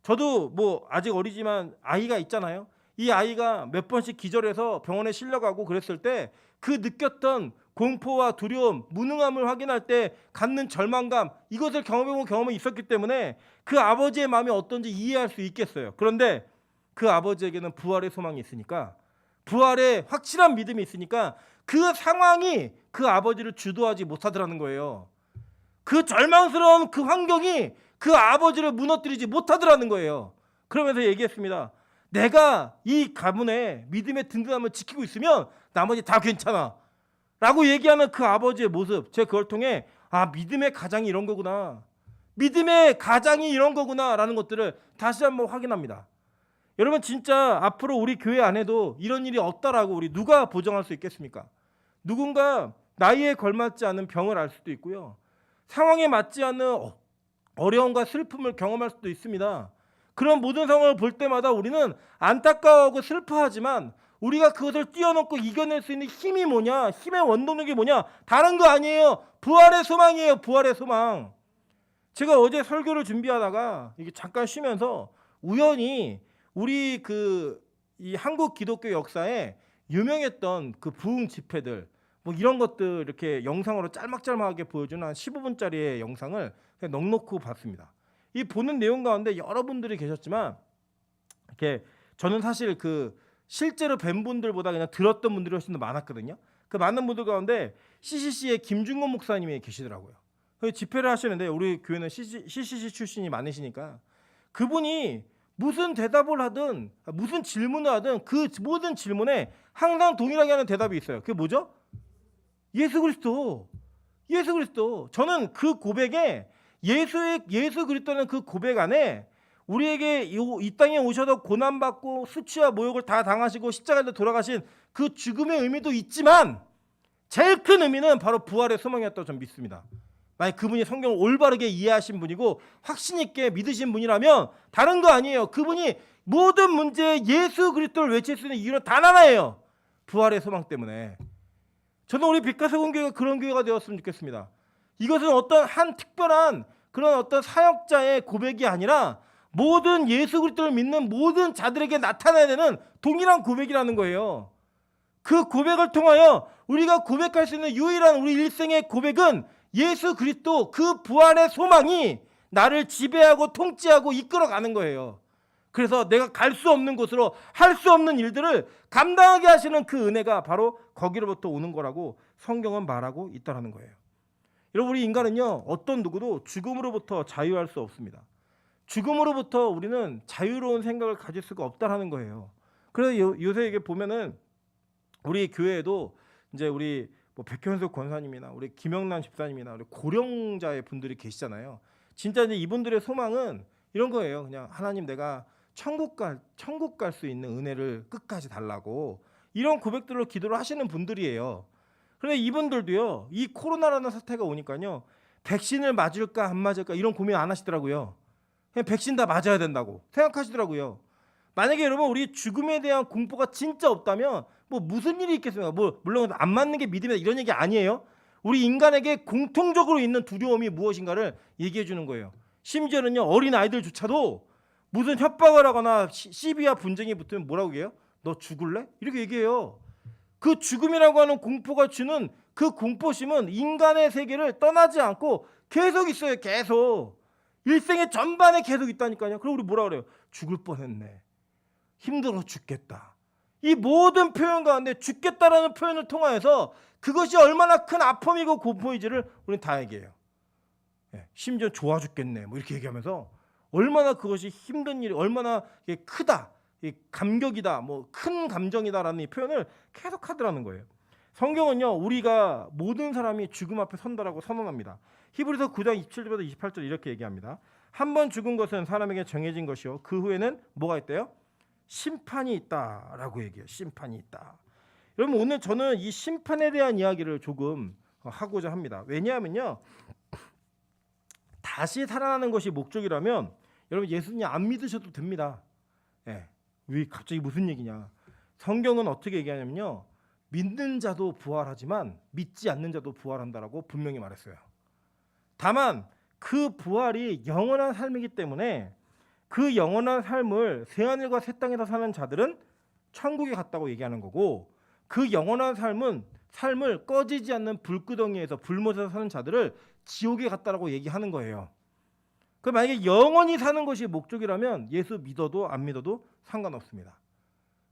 저도 뭐 아직 어리지만 아이가 있잖아요. 이 아이가 몇 번씩 기절해서 병원에 실려가고 그랬을 때 그 느꼈던 공포와 두려움, 무능함을 확인할 때 갖는 절망감, 이것을 경험해본 경험이 있었기 때문에 그 아버지의 마음이 어떤지 이해할 수 있겠어요. 그런데 그 아버지에게는 부활의 소망이 있으니까, 부활의 확실한 믿음이 있으니까 그 상황이 그 아버지를 주도하지 못하더라는 거예요. 그 절망스러운 그 환경이 그 아버지를 무너뜨리지 못하더라는 거예요. 그러면서 얘기했습니다. 내가 이 가문의 믿음의 든든함을 지키고 있으면 나머지 다 괜찮아 라고 얘기하는 그 아버지의 모습, 제가 그걸 통해 믿음의 가장이 이런 거구나, 믿음의 가장이 이런 거구나 라는 것들을 다시 한번 확인합니다. 여러분, 진짜 앞으로 우리 교회 안에도 이런 일이 없다라고 우리 누가 보장할 수 있겠습니까? 누군가 나이에 걸맞지 않은 병을 알 수도 있고요, 상황에 맞지 않는 어려움과 슬픔을 경험할 수도 있습니다. 그런 모든 상황을 볼 때마다 우리는 안타까워하고 슬퍼하지만 우리가 그것을 뛰어넘고 이겨낼 수 있는 힘이 뭐냐, 힘의 원동력이 뭐냐, 다른 거 아니에요. 부활의 소망이에요. 부활의 소망. 제가 어제 설교를 준비하다가 이게 잠깐 쉬면서 우연히 우리 이 한국 기독교 역사에 유명했던 그 부흥 집회들 뭐 이런 것들 이렇게 영상으로 짤막짤막하게 보여주는 한 15분짜리의 영상을 그냥 넉넉히 봤습니다. 이 보는 내용 가운데 여러분들이 계셨지만 이렇게 저는 사실 실제로 뵌 분들보다 그냥 들었던 분들이 훨씬 더 많았거든요. 그 많은 분들 가운데 CCC의 김중건 목사님이 계시더라고요. 집회를 하시는데 우리 교회는 CCC 출신이 많으시니까 그분이 무슨 대답을 하든 무슨 질문을 하든 그 모든 질문에 항상 동일하게 하는 대답이 있어요. 그게 뭐죠? 예수 그리스도. 예수 그리스도. 저는 그 고백에 예수 그리스도는 그 고백 안에 우리에게 이 땅에 오셔서 고난받고 수치와 모욕을 다 당하시고 십자가에 돌아가신 그 죽음의 의미도 있지만 제일 큰 의미는 바로 부활의 소망이었다고 저는 믿습니다. 만약 그분이 성경을 올바르게 이해하신 분이고 확신 있게 믿으신 분이라면 다른 거 아니에요. 그분이 모든 문제에 예수 그리스도를 외칠 수 있는 이유는 단 하나예요. 부활의 소망 때문에. 저는 우리 빛가세공교회가 그런 교회가 되었으면 좋겠습니다. 이것은 어떤 한 특별한 그런 어떤 사역자의 고백이 아니라 모든 예수 그리스도를 믿는 모든 자들에게 나타나야 되는 동일한 고백이라는 거예요. 그 고백을 통하여 우리가 고백할 수 있는 유일한 우리 일생의 고백은 예수 그리스도, 그 부활의 소망이 나를 지배하고 통치하고 이끌어가는 거예요. 그래서 내가 갈 수 없는 곳으로 할 수 없는 일들을 감당하게 하시는 그 은혜가 바로 거기로부터 오는 거라고 성경은 말하고 있다는 거예요. 여러분, 우리 인간은요, 어떤 누구도 죽음으로부터 자유할 수 없습니다. 죽음으로부터 우리는 자유로운 생각을 가질 수가 없다는 거예요. 그래서 요새 이게 보면은 우리 교회에도 이제 우리 백현석 권사님이나 우리 김영란 집사님이나 우리 고령자의 분들이 계시잖아요. 진짜 이제 이분들의 소망은 이런 거예요. 그냥 하나님, 내가 천국 갈 수 있는 은혜를 끝까지 달라고, 이런 고백들로 기도를 하시는 분들이에요. 그런데 이분들도요, 이 코로나라는 사태가 오니까요, 백신을 맞을까 안 맞을까 이런 고민 안 하시더라고요. 그냥 백신 다 맞아야 된다고 생각하시더라고요. 만약에 여러분 우리 죽음에 대한 공포가 진짜 없다면 무슨 일이 있겠습니까? 물론 안 맞는 게 믿음이다 이런 얘기 아니에요. 우리 인간에게 공통적으로 있는 두려움이 무엇인가를 얘기해 주는 거예요. 심지어는요, 어린 아이들조차도 무슨 협박을 하거나 시비와 분쟁이 붙으면 뭐라고 해요? 너 죽을래? 이렇게 얘기해요. 그 죽음이라고 하는 공포가 주는 그 공포심은 인간의 세계를 떠나지 않고 계속 있어요. 계속. 일생의 전반에 계속 있다니까요. 그럼 우리 뭐라 그래요? 죽을 뻔했네. 힘들어 죽겠다. 이 모든 표현 가운데 죽겠다라는 표현을 통하여서 그것이 얼마나 큰 아픔이고 공포인지를 우리는 다 얘기해요. 심지어 좋아 죽겠네 이렇게 얘기하면서 얼마나 그것이 힘든 일이, 얼마나 크다, 감격이다, 큰 감정이다라는 이 표현을 계속 하더라는 거예요. 성경은요, 우리가 모든 사람이 죽음 앞에 선다라고 선언합니다. 히브리서 9장 27절부터 28절 이렇게 얘기합니다. 한 번 죽은 것은 사람에게 정해진 것이요, 그 후에는 뭐가 있대요? 심판이 있다라고 얘기해요. 심판이 있다. 여러분, 오늘 저는 이 심판에 대한 이야기를 조금 하고자 합니다. 왜냐하면요, 다시 살아나는 것이 목적이라면 여러분 예수님 안 믿으셔도 됩니다. 왜 갑자기 무슨 얘기냐? 성경은 어떻게 얘기하냐면요, 믿는 자도 부활하지만 믿지 않는 자도 부활한다라고 분명히 말했어요. 다만 그 부활이 영원한 삶이기 때문에 그 영원한 삶을 새하늘과 새 땅에서 사는 자들은 천국에 갔다고 얘기하는 거고, 그 영원한 삶을 꺼지지 않는 불구덩이에서 불못에서 사는 자들을 지옥에 갔다라고 얘기하는 거예요. 그 만약에 영원히 사는 것이 목적이라면 예수 믿어도 안 믿어도 상관없습니다.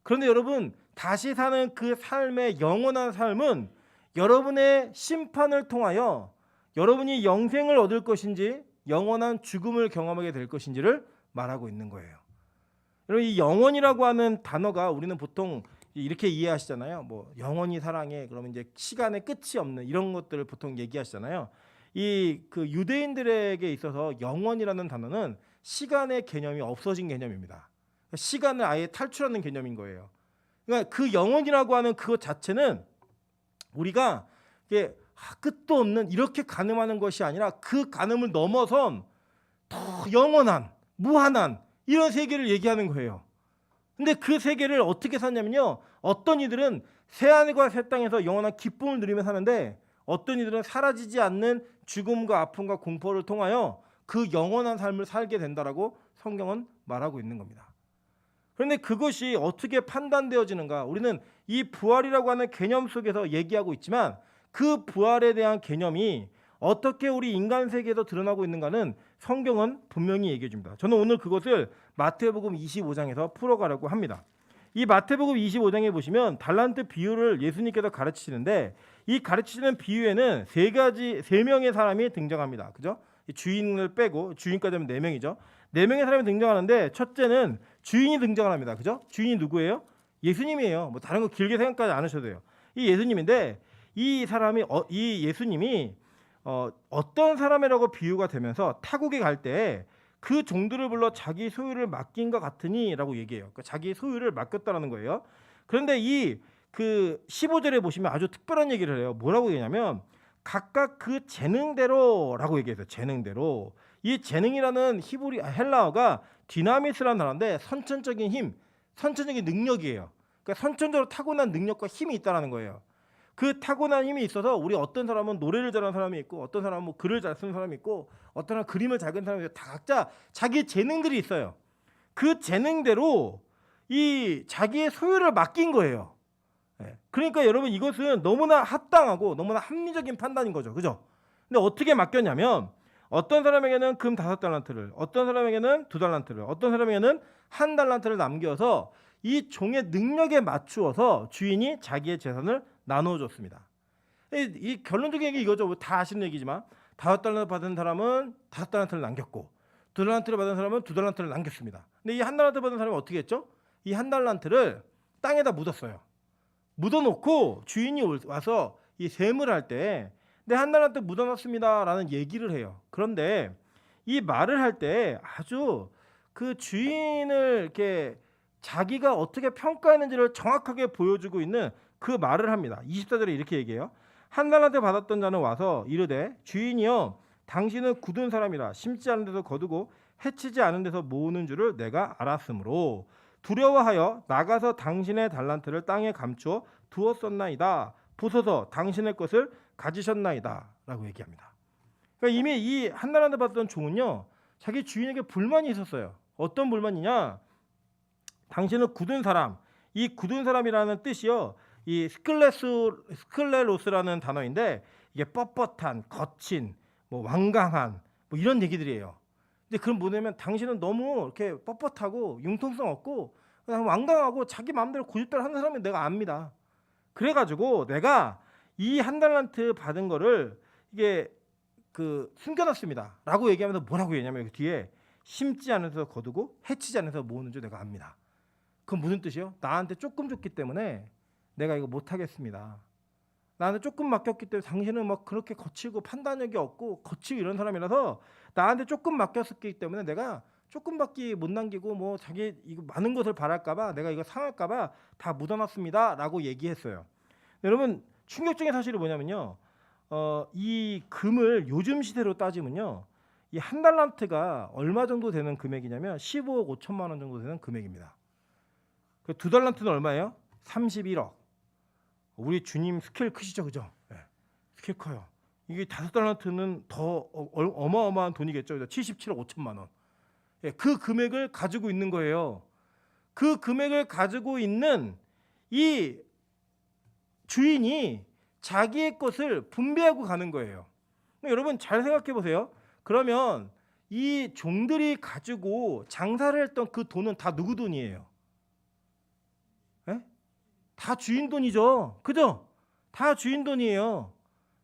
그런데 여러분, 다시 사는 그 삶의 영원한 삶은 여러분의 심판을 통하여 여러분이 영생을 얻을 것인지 영원한 죽음을 경험하게 될 것인지를 말하고 있는 거예요. 여러분, 이 영원이라고 하는 단어가 우리는 보통 이렇게 이해하시잖아요. 뭐 영원히 사랑해, 그러면 이제 시간의 끝이 없는 이런 것들을 보통 얘기하시잖아요. 이 그 유대인들에게 있어서 영원이라는 단어는 시간의 개념이 없어진 개념입니다. 시간을 아예 탈출하는 개념인 거예요. 그러니까 그 영원이라고 하는 그것 자체는 우리가 이게 끝도 없는 이렇게 가늠하는 것이 아니라 그 가늠을 넘어선 더 영원한 무한한 이런 세계를 얘기하는 거예요. 근데 그 세계를 어떻게 사냐면요, 어떤 이들은 새하늘과 새 땅에서 영원한 기쁨을 누리며 사는데 어떤 이들은 사라지지 않는 죽음과 아픔과 공포를 통하여 그 영원한 삶을 살게 된다라고 성경은 말하고 있는 겁니다. 그런데 그것이 어떻게 판단되어지는가? 우리는 이 부활이라고 하는 개념 속에서 얘기하고 있지만 그 부활에 대한 개념이 어떻게 우리 인간 세계에서 드러나고 있는가는 성경은 분명히 얘기해 줍니다. 저는 오늘 그것을 마태복음 25장에서 풀어가려고 합니다. 이 마태복음 25장에 보시면 달란트 비유를 예수님께서 가르치시는데 이 가르치시는 비유에는 세 명의 사람이 등장합니다. 그죠? 주인을 빼고 주인까지 하면 4명이죠. 4명의 사람이 등장하는데 첫째는 주인이 등장을 합니다. 그죠? 주인이 누구예요? 예수님이에요. 뭐 다른 거 길게 생각하지 않으셔도 돼요. 이 예수님인데 이 예수님이 어떤 사람이라고 비유가 되면서 타국에 갈 때 그 종들을 불러 자기 소유를 맡긴 것 같으니라고 얘기해요. 그러니까 자기 소유를 맡겼다라는 거예요. 그런데 이 그 15절에 보시면 아주 특별한 얘기를 해요. 뭐라고 얘기냐면 각각 그 재능대로라고 얘기해요. 재능대로. 이 재능이라는 헬라어가 디나미스라는 단어인데 선천적인 힘, 선천적인 능력이에요. 그러니까 선천적으로 타고난 능력과 힘이 있다라는 거예요. 그 타고난 힘이 있어서 우리 어떤 사람은 노래를 잘하는 사람이 있고 어떤 사람은 뭐 글을 잘 쓰는 사람이 있고 어떤 사람은 그림을 잘 그리는 사람이 있고 다 각자 자기 재능들이 있어요. 그 재능대로 이 자기의 소유를 맡긴 거예요. 그러니까 여러분 이것은 너무나 합당하고 너무나 합리적인 판단인 거죠. 그죠? 근데 어떻게 맡겼냐면 어떤 사람에게는 금 5달란트를, 어떤 사람에게는 2달란트를, 어떤 사람에게는 1달란트를 남겨서 이 종의 능력에 맞추어서 주인이 자기의 재산을 나눠줬습니다. 이 결론적인 얘기 이거죠. 다 아시는 얘기지만 5달란트 받은 사람은 5달란트를 남겼고 2달란트를 받은 사람은 2달란트를 남겼습니다. 근데 이 1달란트 받은 사람은 어떻게 했죠? 이 1달란트를 땅에다 묻었어요. 묻어놓고 주인이 와서 이 셈을 할 때 내 1달란트 묻어놨습니다라는 얘기를 해요. 그런데 이 말을 할 때 아주 그 주인을 이렇게 자기가 어떻게 평가했는지를 정확하게 보여주고 있는 그 말을 합니다. 24절에 이렇게 얘기해요. 1달란트 받았던 자는 와서 이르되 주인이여 당신은 굳은 사람이라 심지 않은 데서 거두고 해치지 않은 데서 모으는 줄을 내가 알았으므로 두려워하여 나가서 당신의 달란트를 땅에 감추어 두었었나이다. 보소서 당신의 것을 가지셨나이다 라고 얘기합니다. 그러니까 이미 이 1달란트 받았던 종은요 자기 주인에게 불만이 있었어요. 어떤 불만이냐? 당신은 굳은 사람, 이 굳은 사람이라는 뜻이요 이 스클레로스라는 단어인데 이게 뻣뻣한, 거친, 뭐 완강한 뭐 이런 얘기들이에요. 근데 그건 뭐냐면 당신은 너무 이렇게 뻣뻣하고 융통성 없고 그냥 완강하고 자기 마음대로 고집대로 하는 사람이 내가 압니다. 그래가지고 내가 이 1달란트 받은 거를 이게 그 숨겨놨습니다라고 얘기하면서 뭐라고 얘기하냐면 그 뒤에 심지 않아서 거두고 해치지 않아서 모으는 줄 내가 압니다. 그건 무슨 뜻이요? 나한테 조금 줬기 때문에 내가 이거 못하겠습니다. 나한테 조금 맡겼기 때문에 당신은 막 그렇게 거치고 판단력이 없고 거치고 이런 사람이라서 나한테 조금 맡겼기 때문에 내가 조금밖에 못 남기고 뭐 자기 이거 많은 것을 바랄까봐 내가 이거 상할까봐 다 묻어놨습니다라고 얘기했어요. 여러분 충격적인 사실이 뭐냐면요, 이 금을 요즘 시대로 따지면요, 이 1달란트가 얼마 정도 되는 금액이냐면 15억 5천만 원 정도 되는 금액입니다. 그 2달란트는 얼마예요? 31억. 우리 주님 스케일 크시죠, 그죠? 네, 스케일 커요. 이게 5달란트는 더 어마어마한 돈이겠죠. 77억 5천만 원. 예, 그 금액을 가지고 있는 거예요. 그 금액을 가지고 있는 이 주인이 자기의 것을 분배하고 가는 거예요. 여러분 잘 생각해 보세요. 그러면 이 종들이 가지고 장사를 했던 그 돈은 다 누구 돈이에요? 예? 다 주인 돈이죠. 그죠? 다 주인 돈이에요.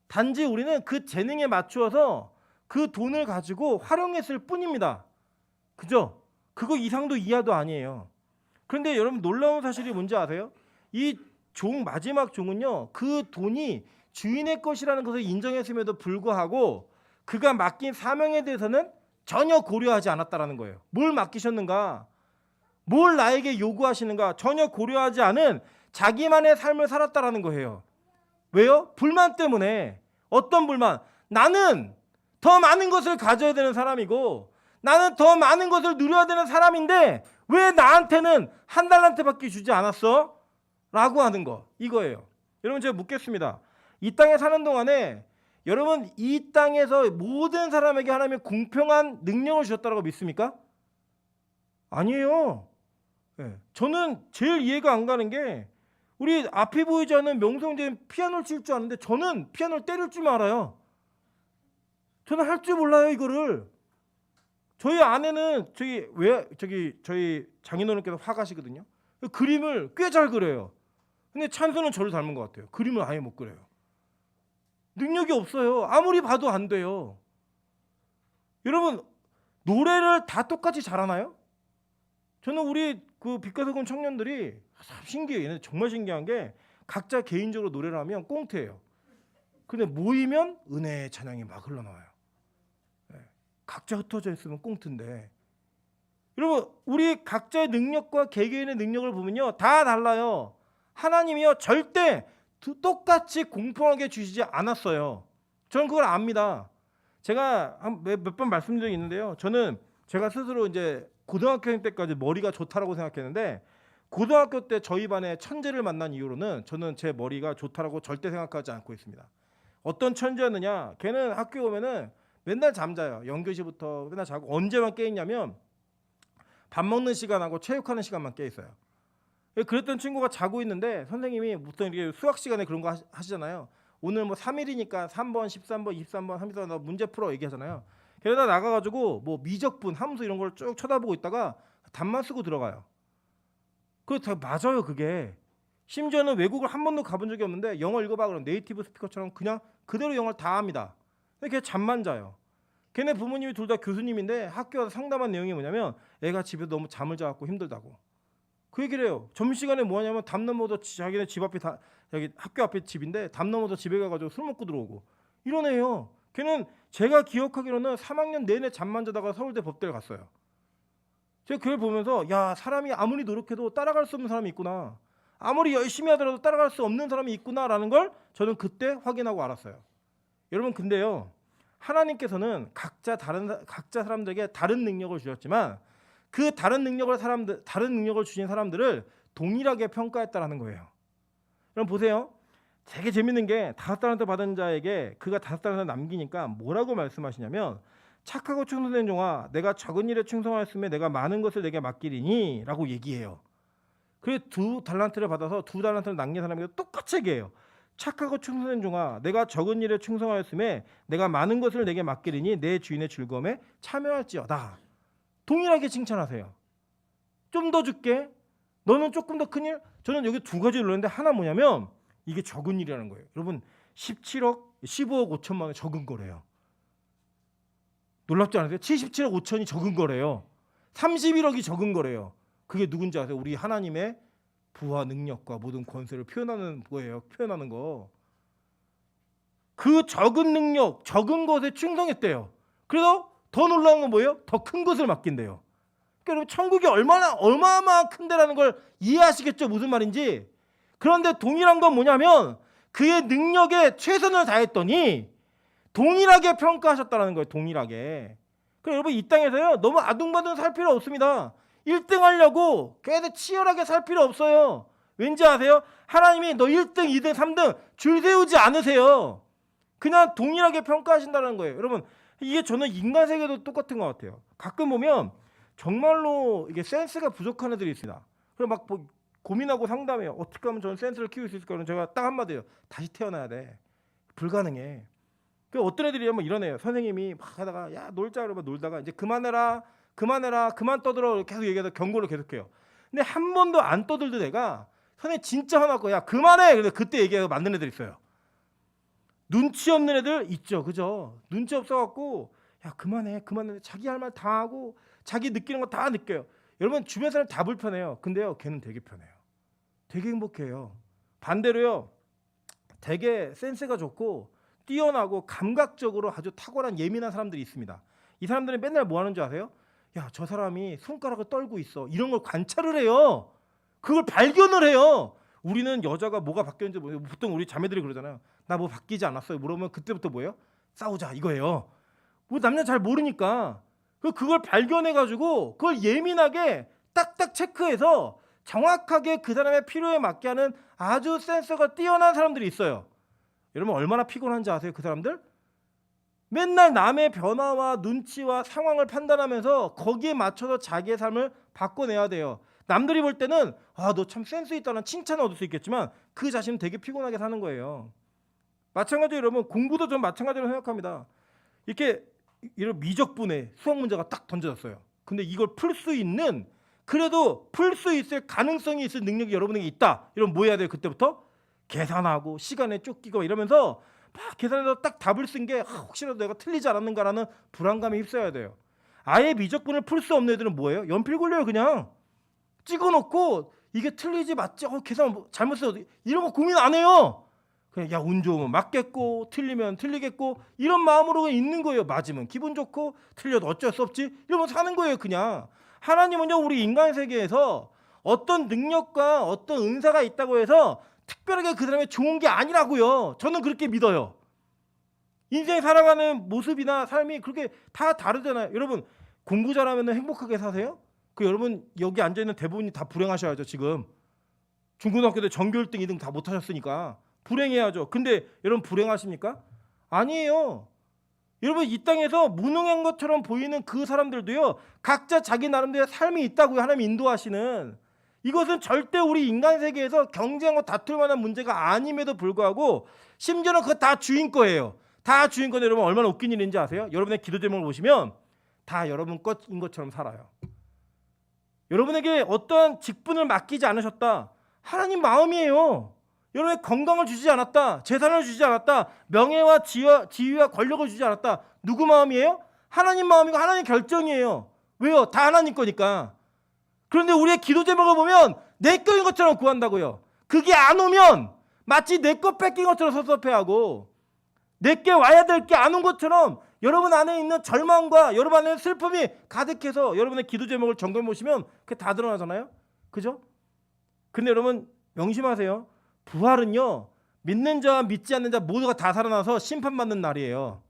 단지 우리는 그 재능에 맞추어서 그 돈을 가지고 활용했을 뿐입니다. 그죠? 그거 이상도 이하도 아니에요. 그런데 여러분 놀라운 사실이 뭔지 아세요? 이 마지막 종은요, 그 돈이 주인의 것이라는 것을 인정했음에도 불구하고 그가 맡긴 사명에 대해서는 전혀 고려하지 않았다라는 거예요. 뭘 맡기셨는가? 뭘 나에게 요구하시는가? 전혀 고려하지 않은 자기만의 삶을 살았다라는 거예요. 왜요? 불만 때문에. 어떤 불만? 나는 더 많은 것을 가져야 되는 사람이고 나는 더 많은 것을 누려야 되는 사람인데 왜 나한테는 한 달란트밖에 주지 않았어? 라고 하는 거, 이거예요. 여러분 제가 묻겠습니다. 이 땅에 사는 동안에 여러분 이 땅에서 모든 사람에게 하나님의 공평한 능력을 주셨다고 믿습니까? 아니에요. 네. 저는 제일 이해가 안 가는 게 우리 앞이 보이지 않는 명성된 피아노를 칠 줄 아는데 저는 피아노를 때릴 줄 알아요. 저는 할 줄 몰라요 이거를. 저희 아내는 저희 장인어른께서 화가시거든요. 그림을 꽤 잘 그려요. 근데 찬수는 저를 닮은 것 같아요. 그림을 아예 못 그려요. 능력이 없어요. 아무리 봐도 안 돼요. 여러분 노래를 다 똑같이 잘하나요? 저는 우리 그 빛과소금 청년들이 참 신기해요. 얘네 정말 신기한 게 각자 개인적으로 노래를 하면 꽁트예요. 근데 모이면 은혜의 찬양이 막 흘러나와요. 네. 각자 흩어져 있으면 꽁트인데 여러분 우리 각자의 능력과 개개인의 능력을 보면요 다 달라요. 하나님이요 절대 똑같이 공평하게 주시지 않았어요. 저는 그걸 압니다. 제가 몇 번 말씀드린 적이 있는데요. 저는 제가 스스로 이제 고등학생 때까지 머리가 좋다라고 생각했는데 고등학교 때 저희 반에 천재를 만난 이후로는 저는 제 머리가 좋다라고 절대 생각하지 않고 있습니다. 어떤 천재였느냐? 걔는 학교 오면은 맨날 잠자요. 0교시부터 맨날 자고 언제만 깨 있냐면 밥 먹는 시간하고 체육하는 시간만 깨 있어요. 그랬던 친구가 자고 있는데 선생님이 무슨 이렇게 수학 시간에 그런 거 하시잖아요. 오늘 뭐 3일이니까 3번, 13번, 23번, 33번 너 문제 풀어 얘기하잖아요. 그러다 나가가지고 뭐 미적분, 함수 이런 걸 쭉 쳐다보고 있다가 답만 쓰고 들어가요. 그게 다 맞아요 그게. 심지어는 외국을 한 번도 가본 적이 없는데 영어 읽어봐 그러면 네이티브 스피커처럼 그냥 그대로 영어를 다 합니다. 근데 걔 잠만 자요. 걔네 부모님이 둘 다 교수님인데 학교 와서 상담한 내용이 뭐냐면 애가 집에서 너무 잠을 자갖고 힘들다고. 그 얘기를 해요. 점심시간에 뭐 하냐면 담 넘어서 자기네 집 앞에 여기 학교 앞에 집인데 담 넘어서 집에 가가지고 술 먹고 들어오고 이런 애예요. 걔는 제가 기억하기로는 3학년 내내 잠만 자다가 서울대 법대를 갔어요. 제가 그걸 보면서 야 사람이 아무리 노력해도 따라갈 수 없는 사람이 있구나. 아무리 열심히 하더라도 따라갈 수 없는 사람이 있구나라는 걸 저는 그때 확인하고 알았어요. 여러분 근데요. 하나님께서는 각자 사람들에게 다른 능력을 주셨지만 그 다른 능력을 주신 사람들을 동일하게 평가했다라는 거예요. 여러분 보세요. 되게 재밌는 게 5달란트 받은 자에게 그가 5달란트 남기니까 뭐라고 말씀하시냐면 착하고 충성된 종아 내가 적은 일에 충성하였으면 내가 많은 것을 내게 맡기리니 라고 얘기해요. 그래서 2달란트를 받아서 2달란트를 남긴 사람에게 똑같이 얘기해요. 착하고 충성된 종아 내가 적은 일에 충성하였음에 내가 많은 것을 내게 맡기리니 내 주인의 즐거움에 참여할지어다. 동일하게 칭찬하세요. 좀 더 줄게. 너는 조금 더 큰 일. 저는 여기 두 가지를 넣었는데 하나 뭐냐면 이게 적은 일이라는 거예요. 여러분 17억 15억 5천만 원 적은 거래요. 놀랍지 않으세요? 77억 5천이 적은 거래요. 31억이 적은 거래요. 그게 누군지 아세요? 우리 하나님의 부와 능력과 모든 권세를 표현하는 거예요. 표현하는 거. 그 적은 능력, 적은 것에 충성했대요. 그래서 더 놀라운 건 뭐예요? 더 큰 것을 맡긴대요. 그러니까 여러분 천국이 얼마나 큰 데라는 걸 이해하시겠죠? 무슨 말인지. 그런데 동일한 건 뭐냐면 그의 능력에 최선을 다했더니 동일하게 평가하셨다는 거예요. 동일하게. 그러니까 여러분 이 땅에서요. 너무 아둥바둥 살 필요 없습니다. 1등 하려고 계속 치열하게 살 필요 없어요. 왠지 아세요? 하나님이 너 1등, 2등, 3등 줄 세우지 않으세요. 그냥 동일하게 평가하신다는 거예요. 여러분 이게 저는 인간 세계도 똑같은 것 같아요. 가끔 보면 정말로 이게 센스가 부족한 애들이 있습니다. 그럼 막 뭐 고민하고 상담해요. 어떻게 하면 저는 센스를 키울 수 있을까? 그럼 제가 딱 한마디예요. 다시 태어나야 돼. 불가능해. 그 어떤 애들이 뭐 이런 애예요. 선생님이 막 하다가 야 놀자 그러면 놀다가 이제 그만해라 그만 떠들어 계속 얘기하다 경고를 계속해요. 근데 한 번도 안 떠들던 애가 선생님 진짜 화났고 야 그만해. 근데 그때 얘기하고 맞는 애들 있어요. 눈치 없는 애들 있죠, 그죠? 눈치 없어갖고 야 그만해 자기 할 말 다 하고 자기 느끼는 거 다 느껴요. 여러분 주변 사람 다 불편해요. 근데요 걔는 되게 편해요. 되게 행복해요. 반대로요 되게 센스가 좋고 뛰어나고 감각적으로 아주 탁월한 예민한 사람들이 있습니다. 이 사람들은 맨날 뭐 하는 줄 아세요? 야 저 사람이 손가락을 떨고 있어. 이런 걸 관찰을 해요. 그걸 발견을 해요. 우리는 여자가 뭐가 바뀌었는지 모르고 보통 우리 자매들이 그러잖아요. 나 뭐 바뀌지 않았어요. 물어보면 그때부터 뭐예요? 싸우자 이거예요. 뭐 남자 잘 모르니까 그걸 발견해가지고 그걸 예민하게 딱딱 체크해서 정확하게 그 사람의 필요에 맞게 하는 아주 센서가 뛰어난 사람들이 있어요. 여러분 얼마나 피곤한지 아세요? 그 사람들? 맨날 남의 변화와 눈치와 상황을 판단하면서 거기에 맞춰서 자기의 삶을 바꿔내야 돼요. 남들이 볼 때는 아, 너 참 센스 있다는 칭찬을 얻을 수 있겠지만 그 자신은 되게 피곤하게 사는 거예요. 마찬가지로 여러분 공부도 좀 마찬가지로 생각합니다. 이렇게 이런 미적분의 수학 문제가 딱 던져졌어요. 근데 이걸 풀 수 있는 그래도 풀 수 있을 가능성이 있을 능력이 여러분에게 있다. 이러면 뭐 해야 돼요? 그때부터 계산하고 시간에 쫓기고 이러면서 막 계산해서 딱 답을 쓴 게 혹시라도 내가 틀리지 않았는가라는 불안감에 휩싸여야 돼요. 아예 미적분을 풀 수 없는 애들은 뭐예요? 연필 굴려요. 그냥 찍어놓고 이게 틀리지 맞지? 계산 잘못했어. 이런 거 고민 안 해요. 그냥 야 운 좋으면 맞겠고 틀리면 틀리겠고 이런 마음으로 있는 거예요. 맞으면 기분 좋고 틀려도 어쩔 수 없지 이러면 사는 거예요. 그냥 하나님은요 우리 인간 세계에서 어떤 능력과 어떤 은사가 있다고 해서 특별하게 그 사람이 좋은 게 아니라고요. 저는 그렇게 믿어요. 인생 살아가는 모습이나 삶이 그렇게 다 다르잖아요. 여러분 공부 잘하면 행복하게 사세요? 그 여러분 여기 앉아있는 대부분이 다 불행하셔야죠. 지금 중고등학교 때 전교 1등 2등 다 못하셨으니까 불행해야죠. 근데 여러분 불행하십니까? 아니에요. 여러분 이 땅에서 무능한 것처럼 보이는 그 사람들도요 각자 자기 나름대로 삶이 있다고요. 하나님 인도하시는 이것은 절대 우리 인간 세계에서 경쟁하고 다툴 만한 문제가 아님에도 불구하고 심지어는 그거 다 주인 거예요. 다 주인 건데 여러분 얼마나 웃긴 일인지 아세요? 여러분의 기도 제목을 보시면 다 여러분 것인 것처럼 살아요. 여러분에게 어떠한 직분을 맡기지 않으셨다. 하나님 마음이에요. 여러분의 건강을 주지 않았다. 재산을 주지 않았다. 명예와 지위와 권력을 주지 않았다. 누구 마음이에요? 하나님 마음이고 하나님 결정이에요. 왜요? 다 하나님 거니까. 그런데 우리의 기도 제목을 보면 내 거인 것처럼 구한다고요. 그게 안 오면 마치 내 거 뺏긴 것처럼 섭섭해하고 내게 와야 될 게 안 온 것처럼 여러분 안에 있는 절망과 여러분 안에 있는 슬픔이 가득해서 여러분의 기도 제목을 점검해 보시면 그게 다 드러나잖아요. 그죠? 근데 여러분 명심하세요. 부활은요 믿는 자와 믿지 않는 자 모두가 다 살아나서 심판받는 날이에요.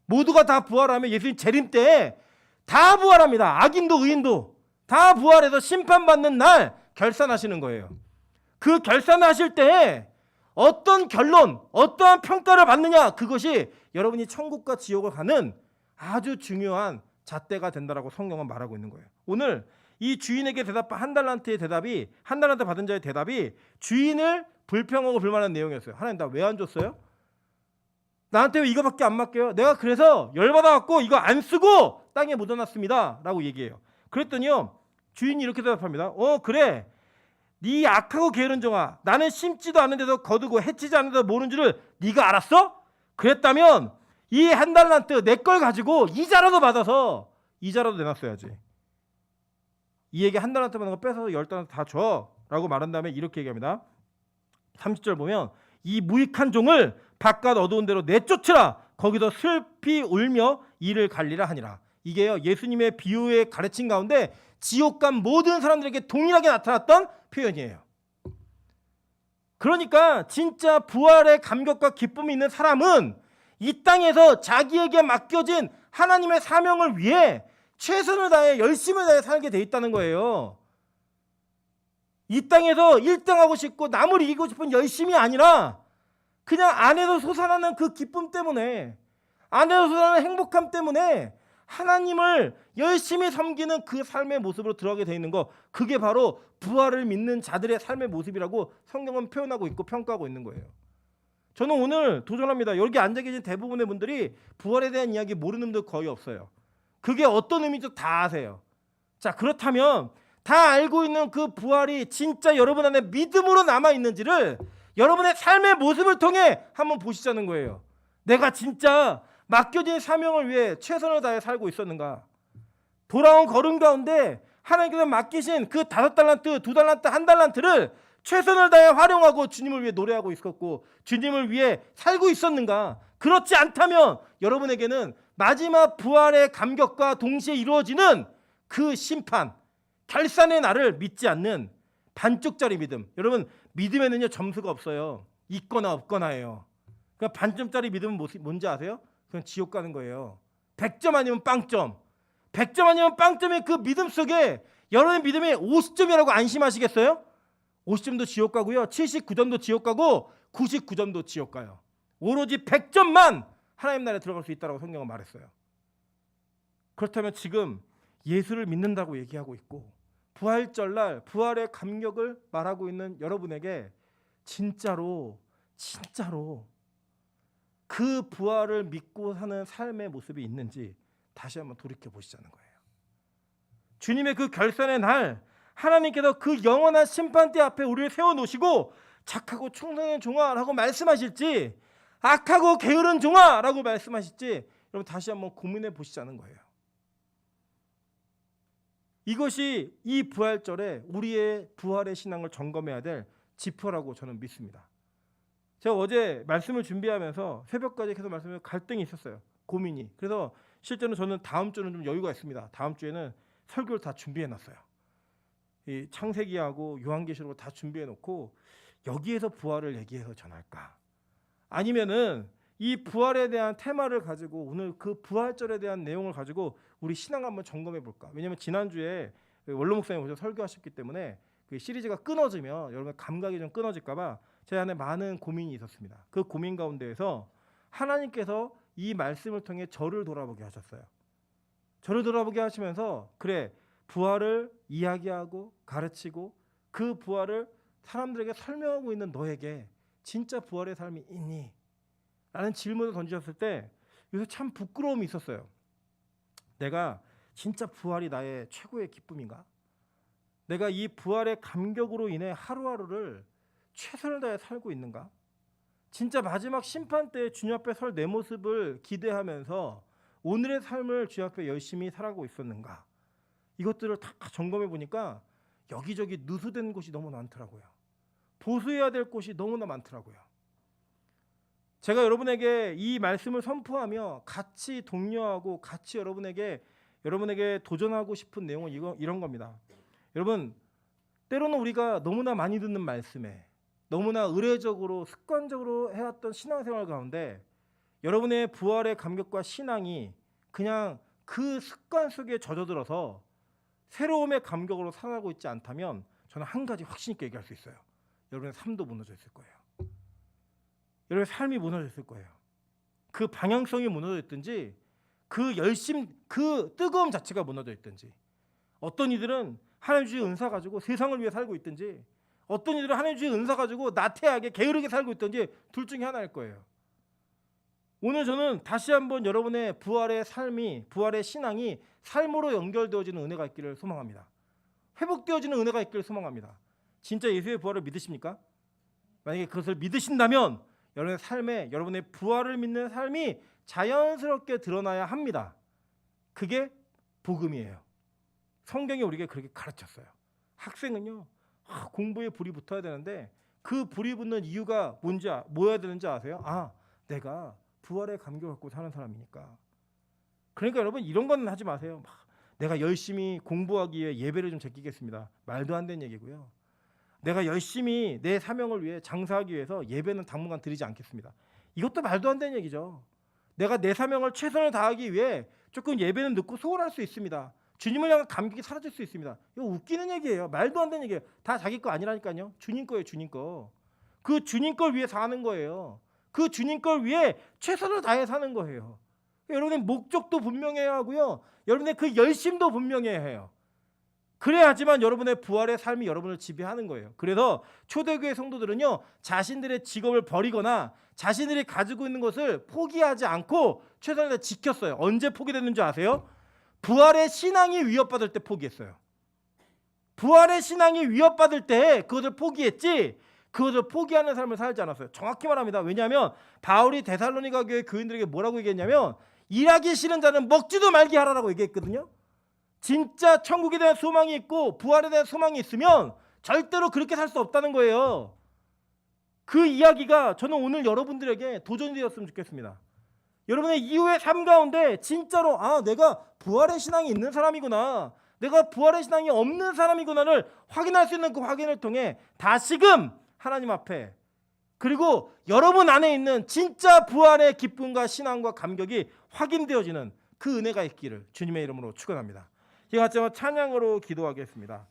모두가 다 부활하면 예수님 재림 때 다 부활합니다. 악인도 의인도 다 부활해서 심판받는 날 결산하시는 거예요. 그 결산하실 때 어떤 결론, 어떠한 평가를 받느냐 그것이 여러분이 천국과 지옥을 가는 아주 중요한 잣대가 된다라고 성경은 말하고 있는 거예요. 오늘 이 주인에게 대답한 한 달란트의 대답이 한 달란트 받은 자의 대답이 주인을 불평하고 불만한 내용이었어요. 하나님 나 왜 안 줬어요? 나한테 왜 이거밖에 안 맡겨요? 내가 그래서 열받아갖고 이거 안 쓰고 땅에 묻어놨습니다 라고 얘기해요. 그랬더니요 주인이 이렇게 대답합니다. 그래 네 악하고 게으른 종아 나는 심지도 않은 데서 거두고 해치지 않은 데서 모르는 줄을 네가 알았어? 그랬다면 이 한 달란트 내 걸 가지고 이자라도 받아서 이자라도 내놨어야지. 이에게 한 달란트 받은 거 뺏어서 10달란트 다 줘 라고 말한 다음에 이렇게 얘기합니다. 30절 보면 이 무익한 종을 바깥 어두운 데로 내쫓으라. 거기서 슬피 울며 이를 갈리라 하니라. 이게요 예수님의 비유의 가르침 가운데 지옥 간 모든 사람들에게 동일하게 나타났던 표현이에요. 그러니까 진짜 부활의 감격과 기쁨이 있는 사람은 이 땅에서 자기에게 맡겨진 하나님의 사명을 위해 최선을 다해 열심을 다해 살게 돼 있다는 거예요. 이 땅에서 1등하고 싶고 남을 이기고 싶은 열심이 아니라 그냥 안에서 솟아나는 그 기쁨 때문에 안에서 솟아나는 행복함 때문에 하나님을 열심히 섬기는 그 삶의 모습으로 들어가게 되어 있는 거, 그게 바로 부활을 믿는 자들의 삶의 모습이라고 성경은 표현하고 있고 평가하고 있는 거예요. 저는 오늘 도전합니다. 여기 앉아 계신 대부분의 분들이 부활에 대한 이야기 모르는 분들 거의 없어요. 그게 어떤 의미인지 다 아세요. 자, 그렇다면 다 알고 있는 그 부활이 진짜 여러분 안에 믿음으로 남아있는지를 여러분의 삶의 모습을 통해 한번 보시자는 거예요. 내가 진짜 맡겨진 사명을 위해 최선을 다해 살고 있었는가? 돌아온 걸음 가운데 하나님께서 맡기신 그 5달란트, 2달란트, 1달란트를 최선을 다해 활용하고 주님을 위해 노래하고 있었고 주님을 위해 살고 있었는가? 그렇지 않다면 여러분에게는 마지막 부활의 감격과 동시에 이루어지는 그 심판, 결산의 날을 믿지 않는 반쪽짜리 믿음. 여러분, 믿음에는요 점수가 없어요. 있거나 없거나예요. 그냥 반점짜리 믿음은 뭔지 아세요? 그냥 지옥 가는 거예요. 100점 아니면 빵점. 100점 아니면 빵점의 그 믿음 속에 여러분의 믿음이 50점이라고 안심하시겠어요? 50점도 지옥 가고요. 79점도 지옥 가고 99점도 지옥 가요. 오로지 100점만 하나님 나라에 들어갈 수 있다고 성경은 말했어요. 그렇다면 지금 예수를 믿는다고 얘기하고 있고 부활절날 부활의 감격을 말하고 있는 여러분에게 진짜로 그 부활을 믿고 사는 삶의 모습이 있는지 다시 한번 돌이켜 보시자는 거예요. 주님의 그 결산의 날 하나님께서 그 영원한 심판대 앞에 우리를 세워놓으시고 착하고 충성된 종아라고 말씀하실지 악하고 게으른 종아라고 말씀하실지 여러분 다시 한번 고민해 보시자는 거예요. 이것이 이 부활절에 우리의 부활의 신앙을 점검해야 될 지표라고 저는 믿습니다. 제가 어제 말씀을 준비하면서 새벽까지 계속 말씀하면서 갈등이 있었어요. 고민이. 그래서 실제로 저는 다음 주는 좀 여유가 있습니다. 다음 주에는 설교를 다 준비해놨어요. 이 창세기하고 요한계시록을 다 준비해놓고 여기에서 부활을 얘기해서 전할까? 아니면은 이 부활에 대한 테마를 가지고 오늘 그 부활절에 대한 내용을 가지고 우리 신앙 한번 점검해 볼까? 왜냐하면 지난주에 원로 목사님 오셔서 설교하셨기 때문에 그 시리즈가 끊어지면 여러분 감각이 좀 끊어질까봐 제 안에 많은 고민이 있었습니다. 그 고민 가운데에서 하나님께서 이 말씀을 통해 저를 돌아보게 하셨어요. 저를 돌아보게 하시면서 그래 부활을 이야기하고 가르치고 그 부활을 사람들에게 설명하고 있는 너에게 진짜 부활의 삶이 있니? 라는 질문을 던지셨을 때 요새 참 부끄러움이 있었어요. 내가 진짜 부활이 나의 최고의 기쁨인가? 내가 이 부활의 감격으로 인해 하루하루를 최선을 다해 살고 있는가? 진짜 마지막 심판 때 주님 앞에 설 내 모습을 기대하면서 오늘의 삶을 주님 앞에 열심히 살아가고 있었는가? 이것들을 다 점검해 보니까 여기저기 누수된 곳이 너무 많더라고요. 보수해야 될 곳이 너무나 많더라고요. 제가 여러분에게 이 말씀을 선포하며 같이 독려하고 같이 여러분에게 도전하고 싶은 내용은 이런 겁니다. 여러분, 때로는 우리가 너무나 많이 듣는 말씀에 너무나 의례적으로 습관적으로 해왔던 신앙생활 가운데 여러분의 부활의 감격과 신앙이 그냥 그 습관 속에 젖어들어서 새로움의 감격으로 살아가고 있지 않다면 저는 한 가지 확신 있게 얘기할 수 있어요. 여러분의 삶도 무너져 있을 거예요. 여러분의 삶이 무너졌을 거예요. 그 방향성이 무너졌든지 그 열심, 그 뜨거움 자체가 무너져 있든지 어떤 이들은 하나님 주의 은사 가지고 세상을 위해 살고 있든지 어떤 이들은 하나님 주의 은사 가지고 나태하게 게으르게 살고 있든지 둘 중에 하나일 거예요. 오늘 저는 다시 한번 여러분의 부활의 삶이 부활의 신앙이 삶으로 연결되어지는 은혜가 있기를 소망합니다. 회복되어지는 은혜가 있기를 소망합니다. 진짜 예수의 부활을 믿으십니까? 만약에 그것을 믿으신다면 여러분의 삶에 여러분의 부활을 믿는 삶이 자연스럽게 드러나야 합니다. 그게 복음이에요. 성경이 우리에게 그렇게 가르쳤어요. 학생은요 공부에 불이 붙어야 되는데 그 불이 붙는 이유가 뭐여야 되는지 아세요? 내가 부활의 감격을 갖고 사는 사람이니까. 그러니까 여러분 이런 건 하지 마세요. 내가 열심히 공부하기 위해 예배를 좀 제끼겠습니다. 말도 안 되는 얘기고요. 내가 열심히 내 사명을 위해 장사하기 위해서 예배는 당분간 드리지 않겠습니다. 이것도 말도 안 되는 얘기죠. 내가 내 사명을 최선을 다하기 위해 조금 예배는 늦고 소홀할 수 있습니다. 주님을 향한 감격이 사라질 수 있습니다. 이거 웃기는 얘기예요. 말도 안 되는 얘기예요. 다 자기 거 아니라니까요. 주님 거예요. 주님 거. 그 주님 걸 위해 사는 거예요. 그 주님 걸 위해 최선을 다해 사는 거예요. 여러분의 목적도 분명해야 하고요. 여러분의 그 열심도 분명해야 해요. 그래야지만 여러분의 부활의 삶이 여러분을 지배하는 거예요. 그래서 초대교회 성도들은요, 자신들의 직업을 버리거나 자신들이 가지고 있는 것을 포기하지 않고 최선을 지켰어요. 언제 포기됐는지 아세요? 부활의 신앙이 위협받을 때 포기했어요. 부활의 신앙이 위협받을 때 그것을 포기했지, 그것을 포기하는 삶을 살지 않았어요. 정확히 말합니다. 왜냐하면 바울이 데살로니가 교회 교인들에게 뭐라고 얘기했냐면, 일하기 싫은 자는 먹지도 말게 하라라고 얘기했거든요. 진짜 천국에 대한 소망이 있고 부활에 대한 소망이 있으면 절대로 그렇게 살 수 없다는 거예요. 그 이야기가 저는 오늘 여러분들에게 도전이 되었으면 좋겠습니다. 여러분의 이후의 삶 가운데 진짜로 내가 부활의 신앙이 있는 사람이구나, 내가 부활의 신앙이 없는 사람이구나를 확인할 수 있는 그 확인을 통해 다시금 하나님 앞에, 그리고 여러분 안에 있는 진짜 부활의 기쁨과 신앙과 감격이 확인되어지는 그 은혜가 있기를 주님의 이름으로 축원합니다. 이와 같이 찬양으로 기도하겠습니다.